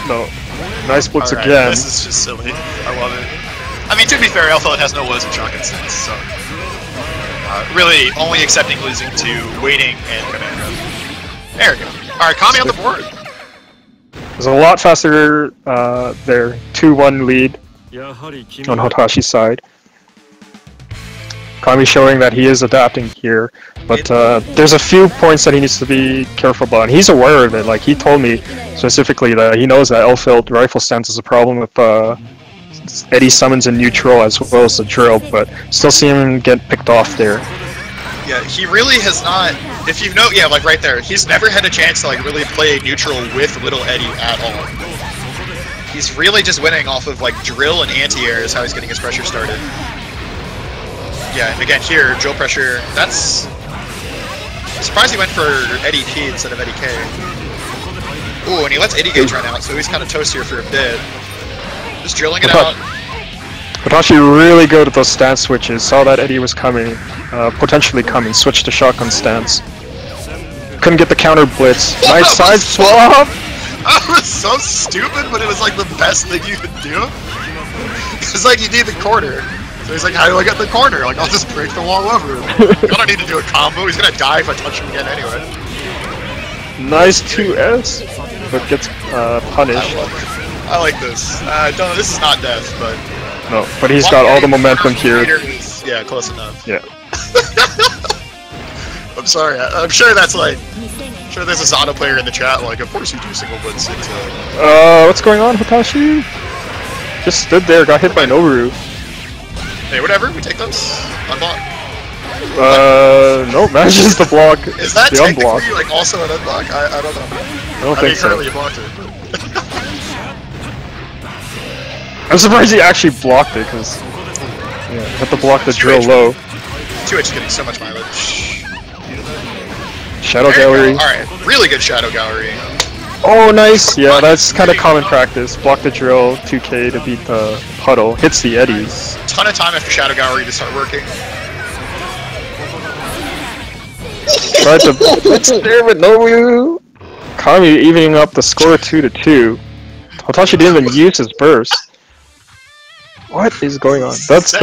No. Nice blitz Right, again. This is just silly. I love it. I mean, to be fair, Alpha has no woes and shotgun sense, so really only accepting losing to waiting and command. There we go. Alright, Kami on the board. It was a lot faster there. 2-1 lead on Hotashi's side. Kami showing that he is adapting here, but there's a few points that he needs to be careful about, and he's aware of it. Like, he told me specifically that he knows that L-filled rifle stance is a problem with Eddie summons in neutral as well as the drill, but still see him get picked off there. Yeah, he really has not, if you know, yeah, like right there, he's never had a chance to like really play neutral with Little Eddie at all. He's really just winning off of like drill and anti-air is how he's getting his pressure started. Yeah, and again here, drill pressure, that's... I'm surprised he went for Eddie P instead of Eddie K. Ooh, and he lets Eddie Gauge run out, so he's kind of toast here for a bit. Just drilling it out. Hotashi really good at those stance switches, saw that Eddie was coming, potentially coming, switched to shotgun stance. Couldn't get the counter blitz. Nice side swap! That was so stupid, but it was like the best thing you could do. It's like you need the corner. So he's like, how do I get the corner? Like, I'll just break the wall over him. I don't need to do a combo, he's gonna die if I touch him again anyway. Nice 2S, but gets punished. I like this. Don't, this is not death, but... No, but he's got all the momentum here. Yeah, close enough. Yeah. I'm sorry, I'm sure that's like... I'm sure there's a Zato player in the chat, like, of course you do single blitz into... What's going on, Hotashi? Just stood there, got hit by Nobu. Hey, whatever, we take those. Unblock. No, manages the block. Is that the technically, unblock. like, also an unblock? I don't know. I don't think so. Currently you blocked it. I'm surprised he actually blocked it, because... Yeah, had to block the drill low. 2H is getting so much mileage. Shadow Gallery. Alright, really good Shadow Gallery. Oh, nice! Yeah, that's kind of common practice. Block the drill, 2k to beat the puddle. Hits the eddies. Ton of time after Shadow Gallery to start working. Tried to blitz there, but no. Kami evening up the score 2-2. Hotashi didn't even use his burst. What is going on? That's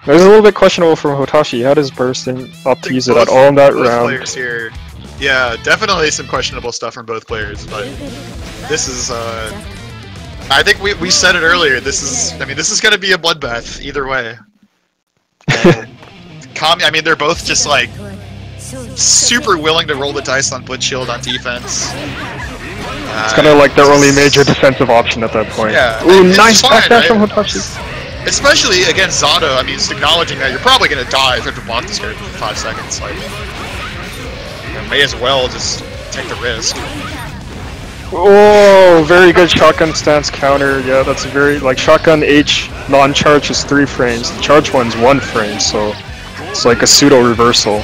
It was a little bit questionable from Hotashi. He had his burst and opt to use it at all in that round. Players here. Yeah, definitely some questionable stuff from both players, but this is I think we said it earlier. This is going to be a bloodbath either way. Kami, I mean, they're both just like super willing to roll the dice on Blitz Shield on defense. It's kind of like their only major defensive option at that point. Yeah. Ooh, nice fine, backdash right? from Hotashi. Especially against Zato, I mean, just acknowledging that you're probably going to die if you have to block this character for 5 seconds. Like, you may as well just take the risk. Oh, very good shotgun stance counter. Yeah, that's a very, like, shotgun H non-charge is 3 frames. The charge one's 1 frame, so it's like a pseudo reversal.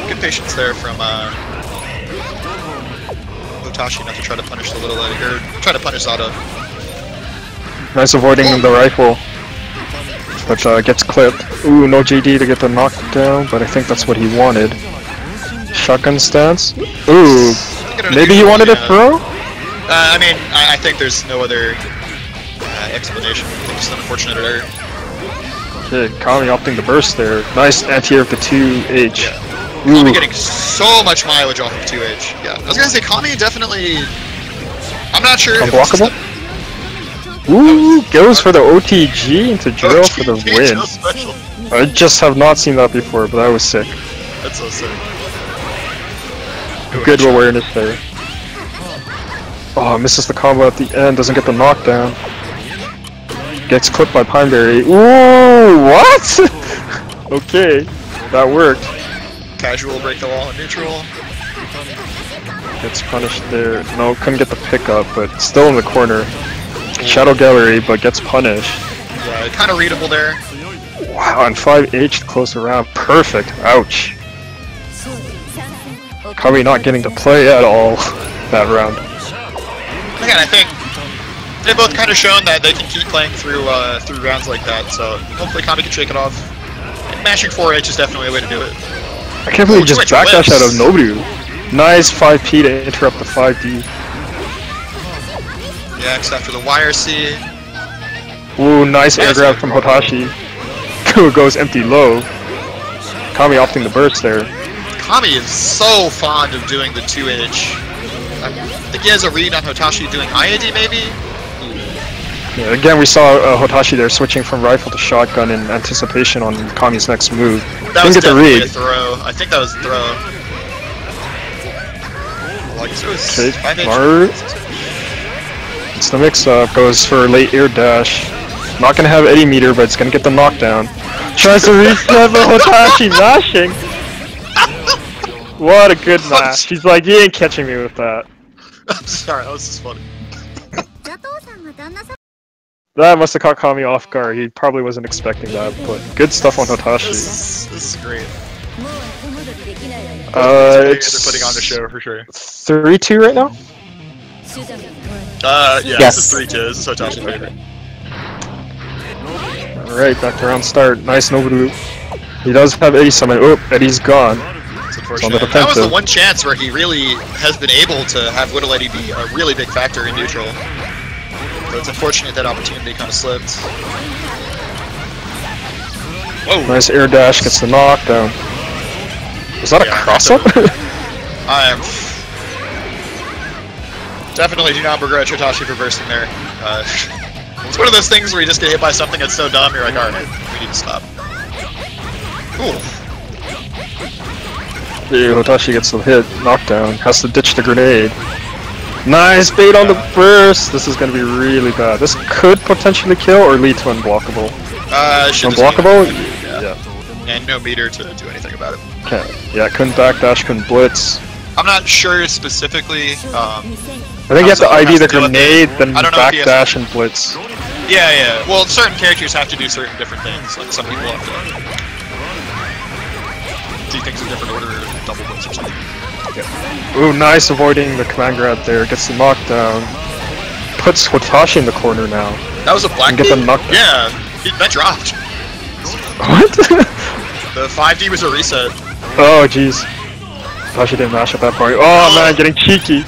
Good patience there from Hotashi not to try to punish the little lady, or try to punish Zato. Nice avoiding the rifle, but gets clipped. Ooh, no JD to get the knockdown, but I think that's what he wanted. Shotgun stance. Ooh, maybe he wanted a throw? I mean, I think there's no other explanation. I think it's an unfortunate error. Okay, Kami opting to burst there. Nice anti-air of the 2H. Yeah. Kami getting so much mileage off of 2H. Yeah, I was gonna say Kami definitely. I'm not sure. Unblockable? Ooh, goes for the OTG into drill for the win. I just have not seen that before, but that was sick. That's so sick. Good awareness there. Oh, misses the combo at the end, doesn't get the knockdown. Gets clipped by Pineberry. Ooh, what? Okay, that worked. Casual break the wall in neutral. Gets punished there. No, couldn't get the pickup, but still in the corner. Shadow Gallery, but gets punished. Yeah, kind of readable there. Wow, and 5H close around. Perfect. Ouch. Kami not getting to play at all that round. Again, I think they've both kind of shown that they can keep playing through through rounds like that, so hopefully Kami can shake it off. And mashing 4H is definitely a way to do it. I can't believe he just backdash out of Nobu. Nice 5P to interrupt the 5D. Yeah, except after the YRC. Ooh, nice air grab from Hotashi. Who goes empty low. Kami opting the burst there. Kami is so fond of doing the 2H. I think he has a read on Hotashi doing IAD maybe? Yeah, again, we saw Hotashi there switching from rifle to shotgun in anticipation on Kami's next move. That was Didn't get the definitely read. a throw. I think that was a throw. Like, so Okay, 5H. smart. It's the mix-up, goes for late air dash. Not gonna have Eddie meter, but it's gonna get the knockdown. Tries to reset, but Hotashi mashing. What a good mash. He's like, you ain't catching me with that. I'm sorry, that was just funny. That must have caught Kami off guard. He probably wasn't expecting that, but good stuff on Hotashi. This is great. It's They're putting on the show for sure. 3-2 right now? Yeah, Yes. this is 3-2. This is Hotashi's favorite. Alright, back to round start. Nice Nobu. He does have Eddie summon. Oh, Eddie's gone. It's On unfortunate. the That was the defensive. one chance where he really has been able to have Little Eddie be a really big factor in neutral. So it's unfortunate that opportunity kind of slipped. Whoa! Nice air dash, gets the knockdown. Was that a cross-up? I am... Definitely do not begrudge Hotashi for bursting there. It's one of those things where you just get hit by something that's so dumb, you're like, alright, we need to stop. Cool. Dude, Hotashi gets the hit, knockdown, has to ditch the grenade. Nice bait on the burst! This is gonna be really bad. This could potentially kill or lead to unblockable. Should Unblockable? Yeah. And no meter to do anything about it. Okay. Yeah, couldn't backdash, couldn't blitz. I'm not sure specifically. I think you have to ID the grenade, then I don't know if he has backdash and blitz. Yeah, yeah. Well, certain characters have to do certain different things. Like some people have to. do things in different order, double blips or something. Yeah. Ooh, nice avoiding the command grab there. Gets the knockdown. Puts Hotashi in the corner now. That was a black Get the knockdown. Yeah, that dropped. What? The 5D was a reset. Oh, jeez. Hotashi didn't mash at that point. Oh, man, getting cheeky.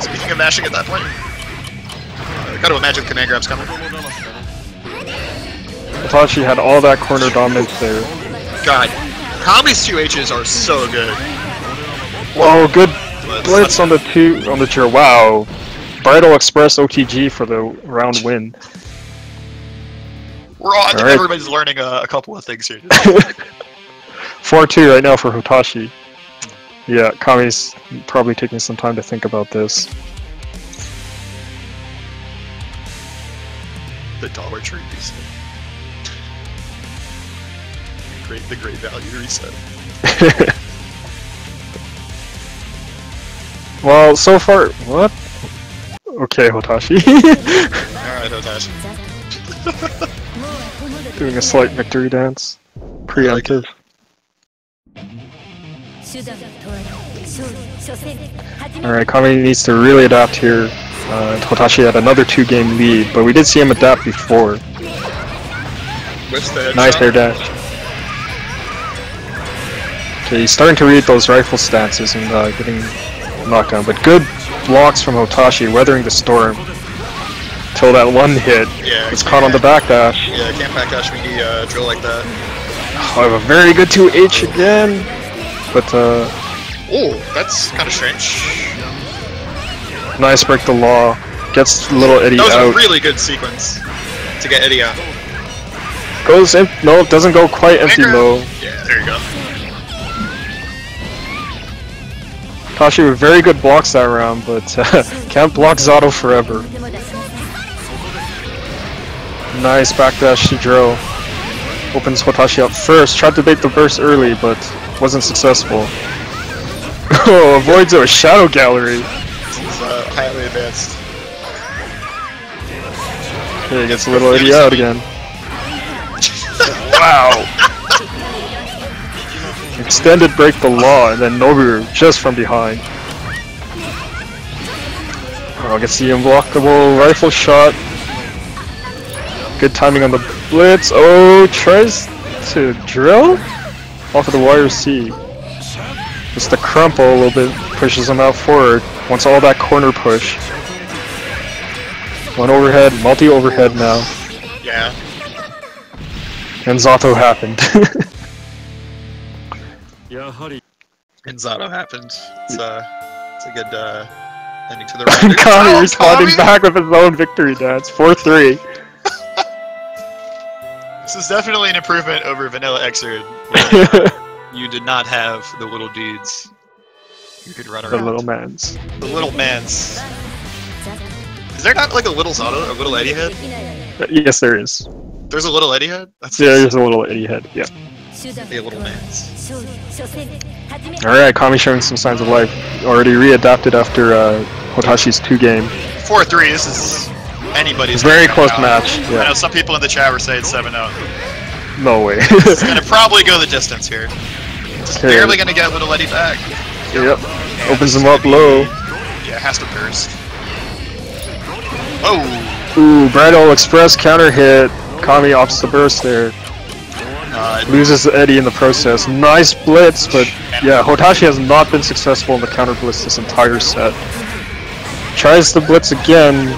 Speaking of mashing at that point, gotta imagine command grab's coming. Hotashi had all that corner dominance there. God, Kami's 2Hs are so good. Whoa, good blitz on the chair. Wow. Bridal Express OTG for the round win. I think everybody's learning a couple of things here. 4-2 right now for Hotashi. Yeah, Kami's probably taking some time to think about this. The Dollar Tree reset. The great value reset. Well, so far, what? Okay, Hotashi. Alright, Hotashi. Doing a slight victory dance. Preemptive. Alright, Kami needs to really adapt here. Hotashi had another 2-game lead, but we did see him adapt before. Nice air dash. Okay, he's starting to read those rifle stances and getting knocked down, but good blocks from Hotashi, weathering the storm. Till that one hit. Yeah, it's caught on the backdash. Yeah, can't backdash when you drill like that. Oh, I have a very good 2H again, but oh, that's kind of strange. Nice break the law. Gets little Eddie out. That was a really good sequence to get Eddie out. Goes in. No, it doesn't go quite empty low. Yeah, there you go. Hotashi with very good blocks that round, but can't block Zato forever. Nice backdash to drill. Opens Hotashi up first. Tried to bait the burst early, but wasn't successful. Oh, avoids a shadow gallery. This is highly advanced. Okay, gets a little Eddie out again. Wow. Extended break the law, and then Nobu just from behind. Oh, gets the unblockable rifle shot. Good timing on the blitz. Oh, tries to drill? Off of the wire C. Just the crumple a little bit, pushes him out forward. Wants all that corner push. One overhead, multi-overhead now. Yeah. And Zato happened. And Zato happened. It's a good ending to the round. Kami responding back with his own victory dance. 4-3. This is definitely an improvement over Vanilla Xrd. You did not have the little dudes. You could run around. The little mans. The little mans. Is there not like a little Zato, a little Eddie head? Yes, there is. There's a little Eddie head? That's yeah, there's a little Eddie head, yeah. The little mans. Alright, Kami showing some signs of life. Already readapted after Hotashi's 2-game. 4-3, this is anybody's very close match. Yeah. I know some people in the chat were saying 7-0. No way. It's gonna probably go the distance here. Just barely gonna get little Eddie back. Yep. Opens him up low. Yeah, has to burst. Oh! Ooh, Bridal Express counter hit. Kami opts the burst there. Loses Eddie in the process. Nice blitz, but yeah, Hotashi has not been successful in the counter blitz this entire set. Tries the blitz again.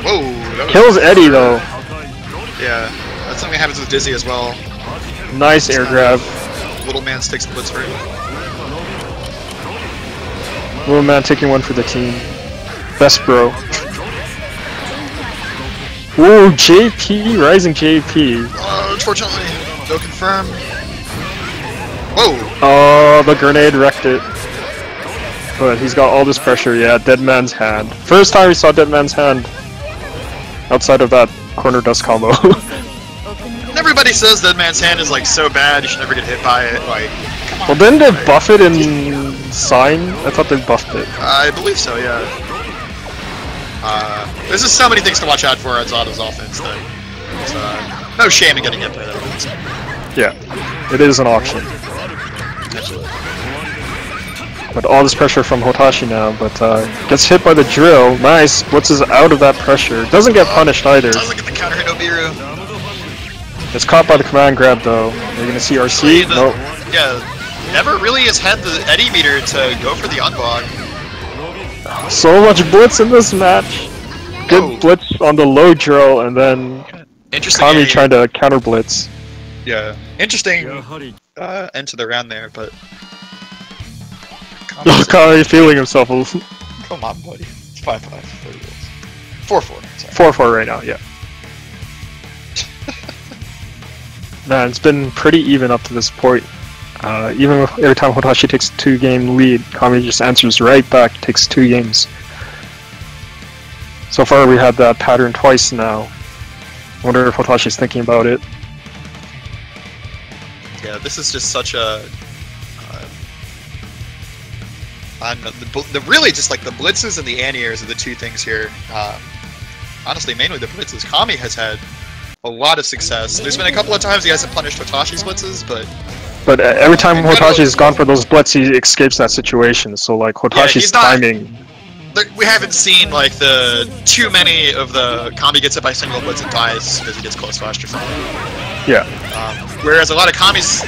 Whoa! Kills Eddie though. Yeah, that's something that happens with Dizzy as well. Nice air grab. Little man takes the blitz for him. Little man taking one for the team. Best bro. Ooh, JP, rising JP. Unfortunately, no confirm. Whoa! Oh, the grenade wrecked it. But he's got all this pressure, yeah, Dead Man's Hand. First time we saw Dead Man's Hand outside of that corner dust combo. Everybody says Dead Man's Hand is like so bad, you should never get hit by it. Like, come on. Well, didn't they buff it in Sign? I thought they buffed it. I believe so, yeah. There's just so many things to watch out for on Zato's offense that no shame in getting hit by that. Yeah, it is an option. Absolutely. But all this pressure from Hotashi now, but gets hit by the drill. Nice, blitzes out of that pressure. Doesn't get punished either. Doesn't get the counter hit Nobiru. It's caught by the command grab though. You're gonna see RC? Nope. Yeah, never really has had the Eddie meter to go for the unblock. So much blitz in this match. Good blitz on the low drill, and then Kami trying to counter blitz. Yeah, interesting end to the round there, but... Kami feeling himself a little. Come on, buddy. It's 5-5. 4-4. 4-4 right now, yeah. Man, it's been pretty even up to this point. Even every time Hotashi takes a 2-game lead, Kami just answers right back, takes 2 games. So far we had that pattern twice now. I wonder if Hotashi's thinking about it. Yeah, this is just such a... really just like the blitzes and the anti-airs are the 2 things here. Honestly, mainly the blitzes. Kami has had a lot of success. There's been a couple of times he hasn't punished Hotashi's blitzes, but... every time Hotashi's gone for those blitz, he escapes that situation. So like Hotashi's timing... We haven't seen like the too many of the Kami gets hit by single blitz and dies because he gets close flash or something. Yeah. Whereas a lot of Kami's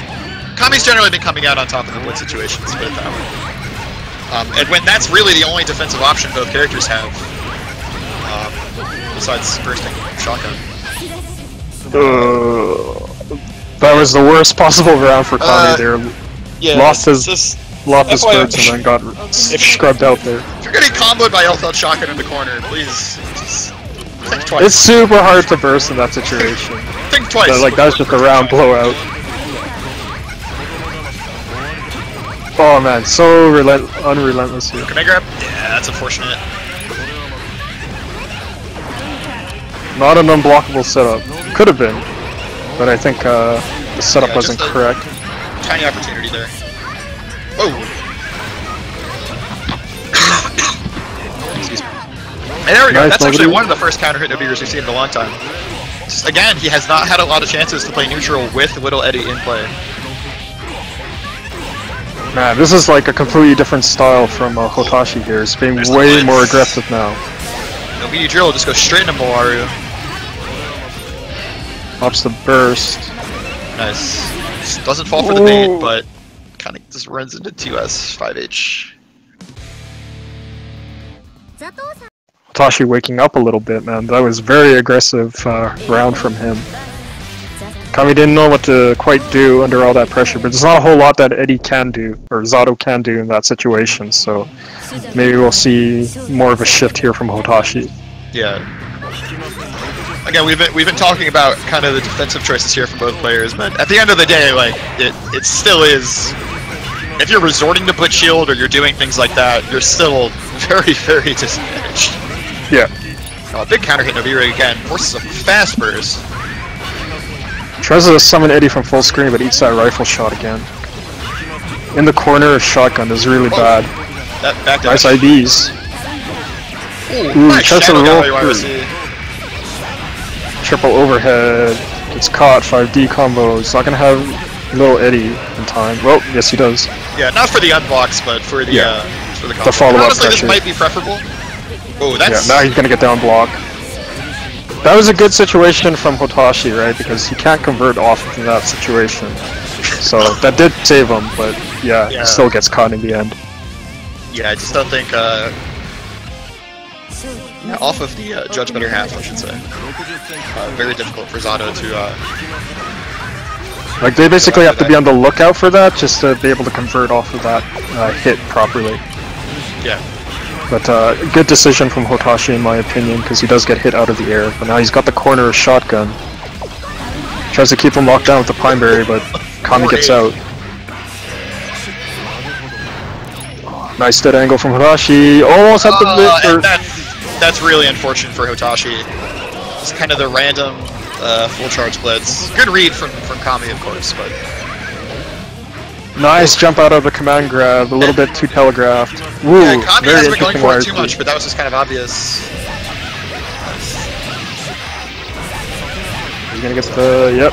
generally been coming out on top of the blitz situations, put it that way. And when that's really the only defensive option both characters have, besides bursting shotgun. That was the worst possible round for Kami there. Yeah, lost his spurts and then got scrubbed out there. If you're getting comboed by L-Thought shotgun in the corner, please just think twice. It's super hard to burst in that situation. Think twice. So, like, that was just a round blowout. Oh man, so unrelentless here. Can I grab? Yeah, that's unfortunate. Not an unblockable setup. Could have been, but I think the setup wasn't correct. Tiny opportunity there. Oh! Excuse me. And there we go. Nice, that's actually one of the first counter hit Nobiru's we've seen in a long time. Just, again, he has not had a lot of chances to play neutral with Little Eddie in play. Man, this is like a completely different style from Hotashi here. It's being way more aggressive now. Nobiru drill just goes straight into Moaru. Pops the burst. Nice. Just doesn't fall for the bait, but kind of just runs into 2S 5H. Hotashi waking up a little bit, man. That was very aggressive round from him. Kami didn't know what to quite do under all that pressure, but there's not a whole lot that Eddie can do, or Zato can do in that situation, so maybe we'll see more of a shift here from Hotashi. Yeah. Again, we've been talking about kind of the defensive choices here from both players, but at the end of the day, like, it still is... If you're resorting to blitz shield or you're doing things like that, you're still very, very disadvantaged. Yeah. Big counter hit Nobiru again, forces a fast burst. Tries to summon Eddie from full screen, but eats that rifle shot again. In the corner, shotgun is really bad. Nice IBs. Ooh, nice tries to roll through. Triple overhead. Gets caught. 5D combo. He's not gonna have Little Eddie in time. Well, yes he does. Yeah, not for the unblocks, but for the combo. The follow-up honestly, pressure. This might be preferable. Oh, that's... Yeah, now he's gonna get down block. That was a good situation from Hotashi, right? Because he can't convert off of that situation. So that did save him, but yeah, he still gets caught in the end. Yeah, I just don't think, yeah, off of the judge better half, I should say. Very difficult for Zato to, like, they basically have to be on the lookout for that, just to be able to convert off of that hit properly. Yeah. But good decision from Hotashi in my opinion, because he does get hit out of the air. But now he's got the corner shotgun. Tries to keep him locked down with the Pineberry, but Kami gets out. Nice dead angle from Hotashi. Almost at the bit. That's really unfortunate for Hotashi. Just kind of the random full charge blitz. Good read from Kami, of course, but... Nice jump out of the command grab, a little bit too telegraphed. Woo, yeah, Kami very hasn't been going for it too YRT. much, but that was just kind of obvious. He's gonna get the, yep.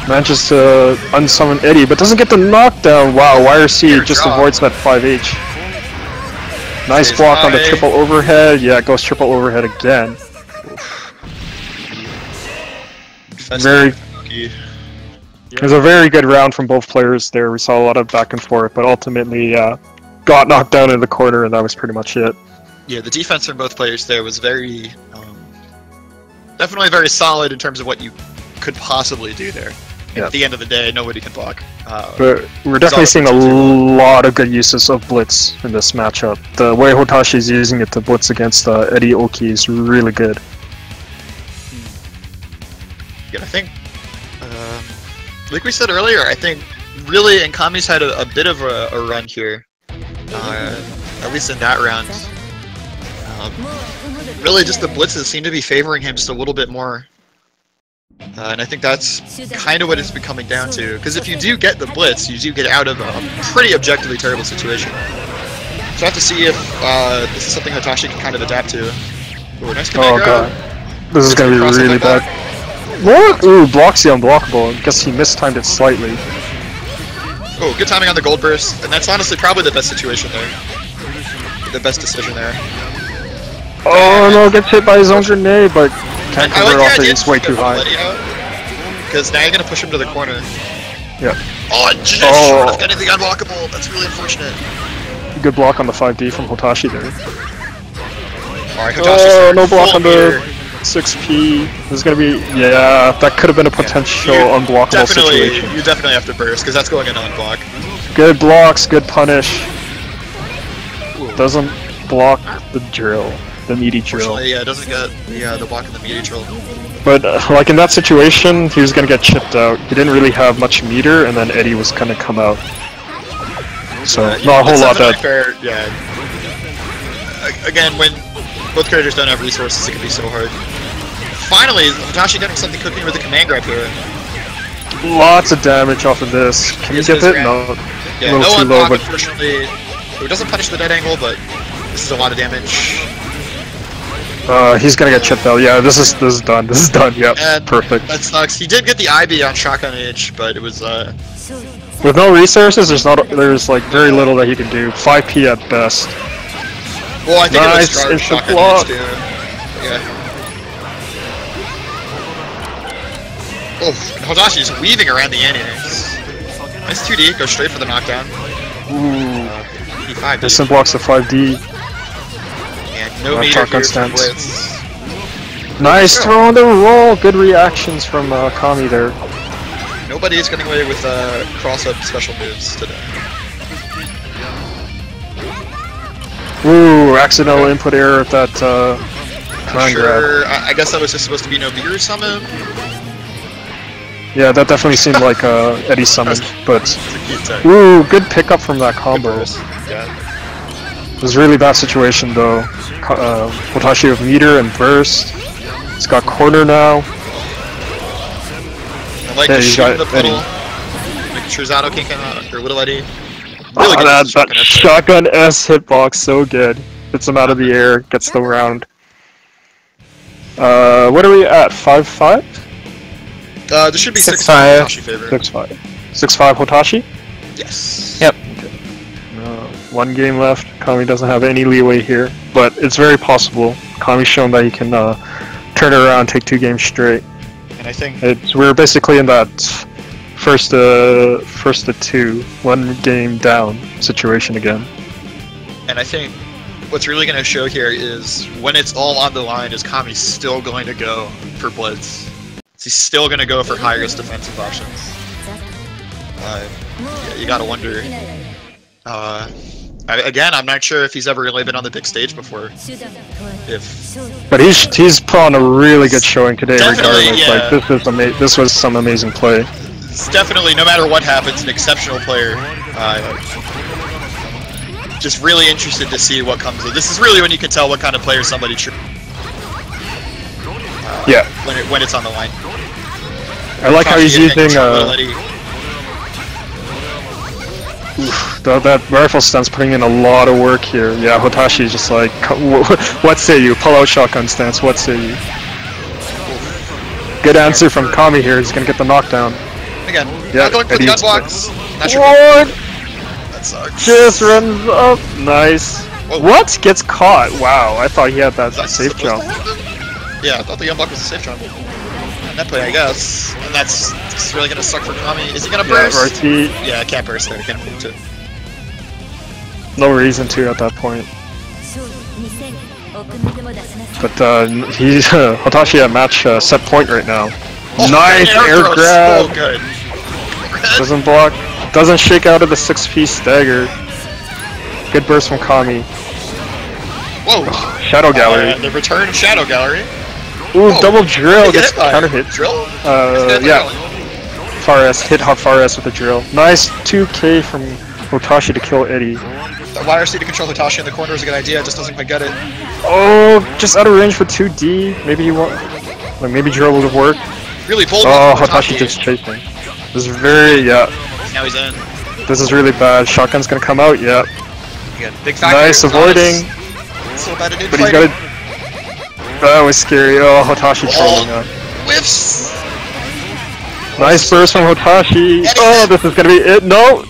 Manages to unsummon Eddie, but doesn't get the knockdown. Wow, YRC just draw. avoids that 5H. Nice Stays block on the high. triple overhead. Yeah, it goes triple overhead again. Very. It was a very good round from both players there. We saw a lot of back and forth, but ultimately got knocked down in the corner, and that was pretty much it. Yeah, the defense from both players there was very, definitely very solid in terms of what you could possibly do there. Yeah. At the end of the day, nobody can block. But we're definitely seeing a lot of good uses of Blitz in this matchup. The way Hotashi is using it to Blitz against Eddie Oki is really good. Yeah, I think, like we said earlier, I think really, and Kami's had a bit of a run here, at least in that round. Really, just the blitzes seem to be favoring him just a little bit more. And I think that's kind of what it's been coming down to. Because if you do get the blitz, you do get out of a pretty objectively terrible situation. So I have to see if this is something Hotashi can kind of adapt to. Ooh, nice Oh god. This is gonna be really bad. What? Ooh, blocks the unblockable. I guess he mistimed it slightly. Oh, good timing on the gold burst. And that's honestly probably the best situation there. The best decision there. Oh no, gets hit by his own grenade, but can't I like convert the off it, idea it's way too high. Because now you're going to push him to the corner. Yeah. Oh, just short of getting the unblockable. That's really unfortunate. Good block on the 5D from Hotashi there. Alright, Hotashi. Oh, no block on the 6P. This is going to be, yeah, that could have been a potential unblockable situation. You definitely have to burst, because that's going in unblock. Good blocks, good punish. Doesn't block the drill, the meaty drill. Yeah, it doesn't get the block in the meaty drill. But like in that situation, he was gonna get chipped out. He didn't really have much meter, and then Eddie was gonna come out. So not a whole lot that. Fair, yeah. Again, when both characters don't have resources, it can be so hard. Finally, Hotashi getting something cooking with the command grab here. Lots of damage off of this. Can you get it? No. Yeah, a little no too low, unblock, but unfortunately. It doesn't punish the dead angle, but this is a lot of damage. he's gonna get chipped out. Yeah, this is done. This is done. Yep, And perfect. that sucks. He did get the IB on Shotgun H, but it was With no resources, there's like very little that he can do. 5P at best. well, I think Nice, it was it's the Shotgun block. H too. Yeah. Oh, Hodashi's weaving around the anti-airs. Nice 2D, goes straight for the knockdown. Ooh. E5D. This blocks the 5D. And no meter shotgun here from stance. Blitz. Nice throw on the roll. Good reactions from Kami there. Nobody's getting away with cross-up special moves today. Ooh, accidental input error at that command grab. Sure, I guess that was just supposed to be no beer summon. Yeah, that definitely seemed like Eddie summon, but It's a cute tech. ooh, good pickup from that combo. Yeah. It was a really bad situation though. Hotashi with meter and burst. He's got corner now. I like Yeah, to he's shoot got the Eddie. puddle. Making sure Zato can't come out, or Little Eddie. Oh, Really good that shotgun S. shotgun S hitbox, so good. Gets him out of the air, gets the round. What are we at? 5-5? This should be 6-5. 6-5 Hotashi favorite. 6-5. 6-5 Hotashi? Yes. Yep. One game left. Kami doesn't have any leeway here, but it's very possible. Kami's shown that he can turn it around, take 2 games straight. And I think We're basically in that first to 2, 1 game down situation again. And I think what's really going to show here is when it's all on the line, is Kami still going to go for Blitz? Is he still going to go for highest defensive options? Yeah, you got to wonder. Again, I'm not sure if he's ever really been on the big stage before. But he's put on a really good showing today, Definitely, regardless. yeah. Like this was some amazing play. It's definitely, no matter what happens, an exceptional player. Just really interested to see what comes of this. Is really when you can tell what kind of player somebody Yeah. when it's on the line. I like how he's using that rifle stance, putting in a lot of work here. Yeah, Hotashi is just like, what say you? Pull out shotgun stance, what say you? Good answer from Kami here, he's gonna get the knockdown. Again, Yeah, not going for the Eddie's unblocks. Not sure. What? That sucks. Just runs up. Nice. Whoa. What? Gets caught. Wow, I thought he had that Is that safe supposed jump. to happen? Yeah, I thought the unblock was a safe jump. That play, I guess. And that's really gonna suck for Kami. Is he gonna burst? RT. Yeah, can't burst there. Can't move to. No reason to at that point. But he's Hotashi at match set point right now. Oh, Nice air throw, grab. So good. Doesn't block. Doesn't shake out of the 6-piece stagger. Good burst from Kami. Whoa. Shadow Gallery. The return of Shadow Gallery. Ooh, Whoa. double drill Get gets hit by counter hit. Drill? Yeah. Far S, hit hot far S with a drill. Nice 2K from Hotashi to kill Eddie. The YRC to control Hotashi in the corner is a good idea, just doesn't quite get it. Oh, just out of range for 2D. Maybe he won't. Like maybe drill would have worked. Really bold. Oh, Hotashi just chasing. This is very, yeah. Now he's in. This is really bad. Shotgun's gonna come out, yeah. Again, big factor. Nice avoiding. So bad it didn't But he's fight. got to. That was scary. Oh, Hotashi trolling up. Whiffs. Nice burst from Hotashi. Oh, this is gonna be it. No,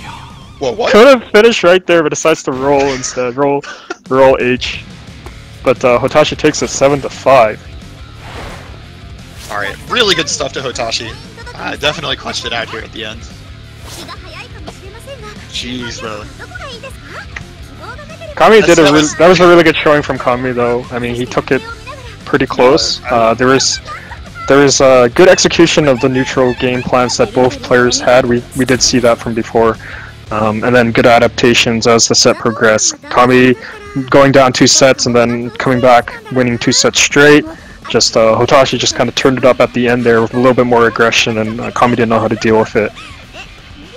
Whoa, what? could have finished right there, but decides to roll instead. Roll H. But Hotashi takes it 7-5. Alright, really good stuff to Hotashi. Definitely clutched it out here at the end. Jeez, though. Kami did That was- that was a really good showing from Kami though. I mean, he took it pretty close. There was good execution of the neutral game plans that both players had. We did see that from before. And then good adaptations as the set progressed. Kami going down 2 sets and then coming back, winning 2 sets straight. Just Hotashi just kind of turned it up at the end there with a little bit more aggression, and Kami didn't know how to deal with it.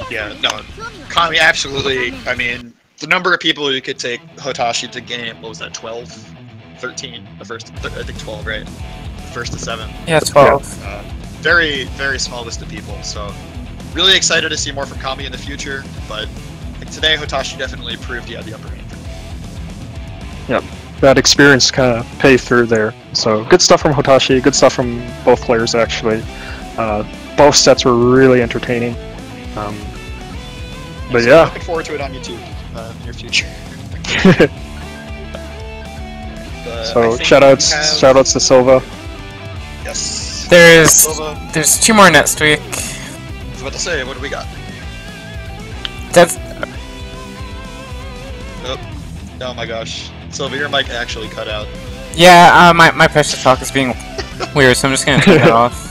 Yeah, no. Kami absolutely, I mean, the number of people who could take Hotashi to game, what was that, 12? 13? The first, I think 12, right? First to 7. Yeah, 12. Very, very small list of people, so really excited to see more from Kami in the future, but like today Hotashi definitely proved he had the upper hand. Yep, that experience kind of paid through there. So good stuff from Hotashi, good stuff from both players actually. Both sets were really entertaining. But yeah. Looking forward to it on YouTube in the near future. So shoutouts to Silva. Yes. There's 2 more next week. I was about to say, what do we got? That's Oh my gosh. Silva, your mic actually cut out. yeah. My push to talk is being weird, so I'm just gonna turn that off.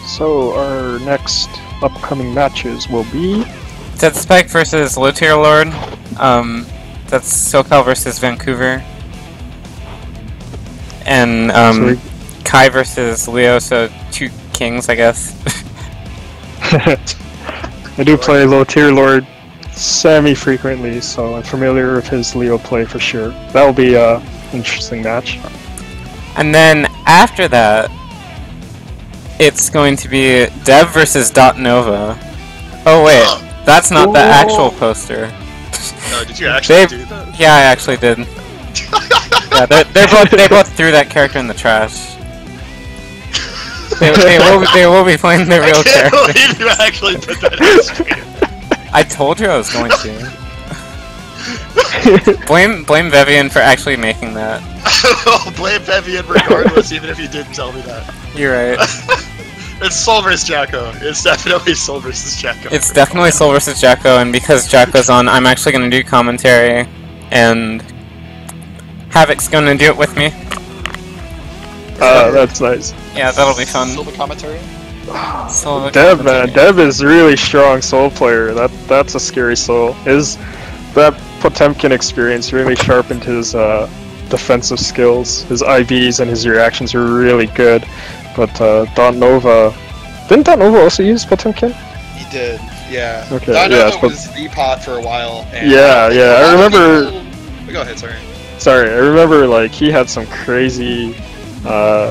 So our next upcoming matches will be That's Spike versus Low Tier Lord. That's SoCal versus Vancouver. And Kai versus Leo, so 2 kings, I guess. I do play Low Tier Lord semi-frequently, so I'm familiar with his Leo play for sure. That will be an interesting match. And then after that, it's going to be Dev versus Dot Nova. Oh wait, that's not the actual poster. No, did you actually do that? Yeah, I actually did. Yeah, they both threw that character in the trash. They will be playing their real I can't character. believe you actually put that in the stream. I told you I was going to. Blame Vivian for actually making that. I'll blame Vivian regardless, even if you didn't tell me that. You're right. It's Soul vs. Jacko. It's definitely Soul vs. Jacko. It's definitely Soul vs. Jacko, and because Jacko's on, I'm actually going to do commentary, and Havoc's going to do it with me. That's nice. Yeah, that'll be fun. Silva commentary? Silva Dev, commentary. man, Dev is really strong soul player. That's a scary soul. That Potemkin experience really sharpened his defensive skills. His IVs and his reactions are really good. But Dot Nova, didn't Dot Nova also use Potemkin? He did, yeah. Okay, Dot yeah, Nova was the pot for a while. And yeah. I remember. Go ahead, sorry. Sorry, I remember like he had some crazy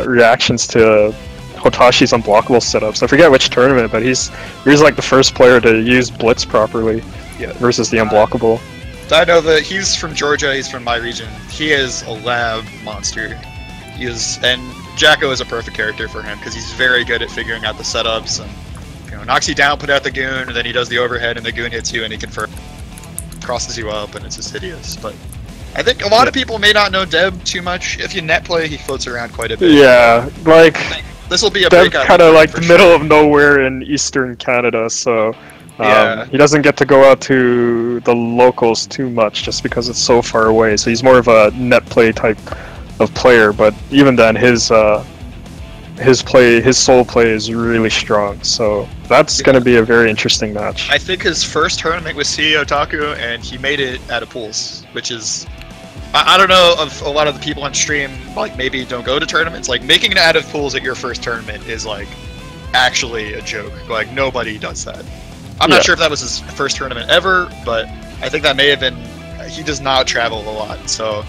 reactions to Hotashi's unblockable setups. I forget which tournament, but he's like the first player to use Blitz properly versus the unblockable. I know that he's from Georgia. He's from my region. He is a lab monster. He is, and Jacko is a perfect character for him because he's very good at figuring out the setups and knocks you down, put out the goon, and then he does the overhead, and the goon hits you, and he crosses you up, and it's just hideous. But I think a lot of people may not know Deb too much. If you net play, he floats around quite a bit. Yeah, like this will be a Deb's breakout. kind of like the middle of nowhere in eastern Canada, so he doesn't get to go out to the locals too much just because it's so far away. So he's more of a net play type of player. But even then, his solo play is really strong. So that's going to be a very interesting match. I think his first tournament was CEO Otaku, and he made it out of pools, which is. I don't know if a lot of the people on stream like maybe don't go to tournaments. Like making it out of pools at your first tournament is like actually a joke. Like nobody does that. I'm not sure if that was his first tournament ever, but I think that may have been. He does not travel a lot, so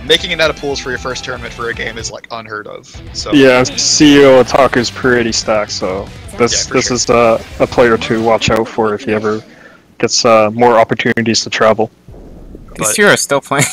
making it out of pools for your first tournament for a game is like unheard of. So yeah, CEO Otaku is pretty stacked. So this is a player to watch out for if he ever gets more opportunities to travel. These two are still playing.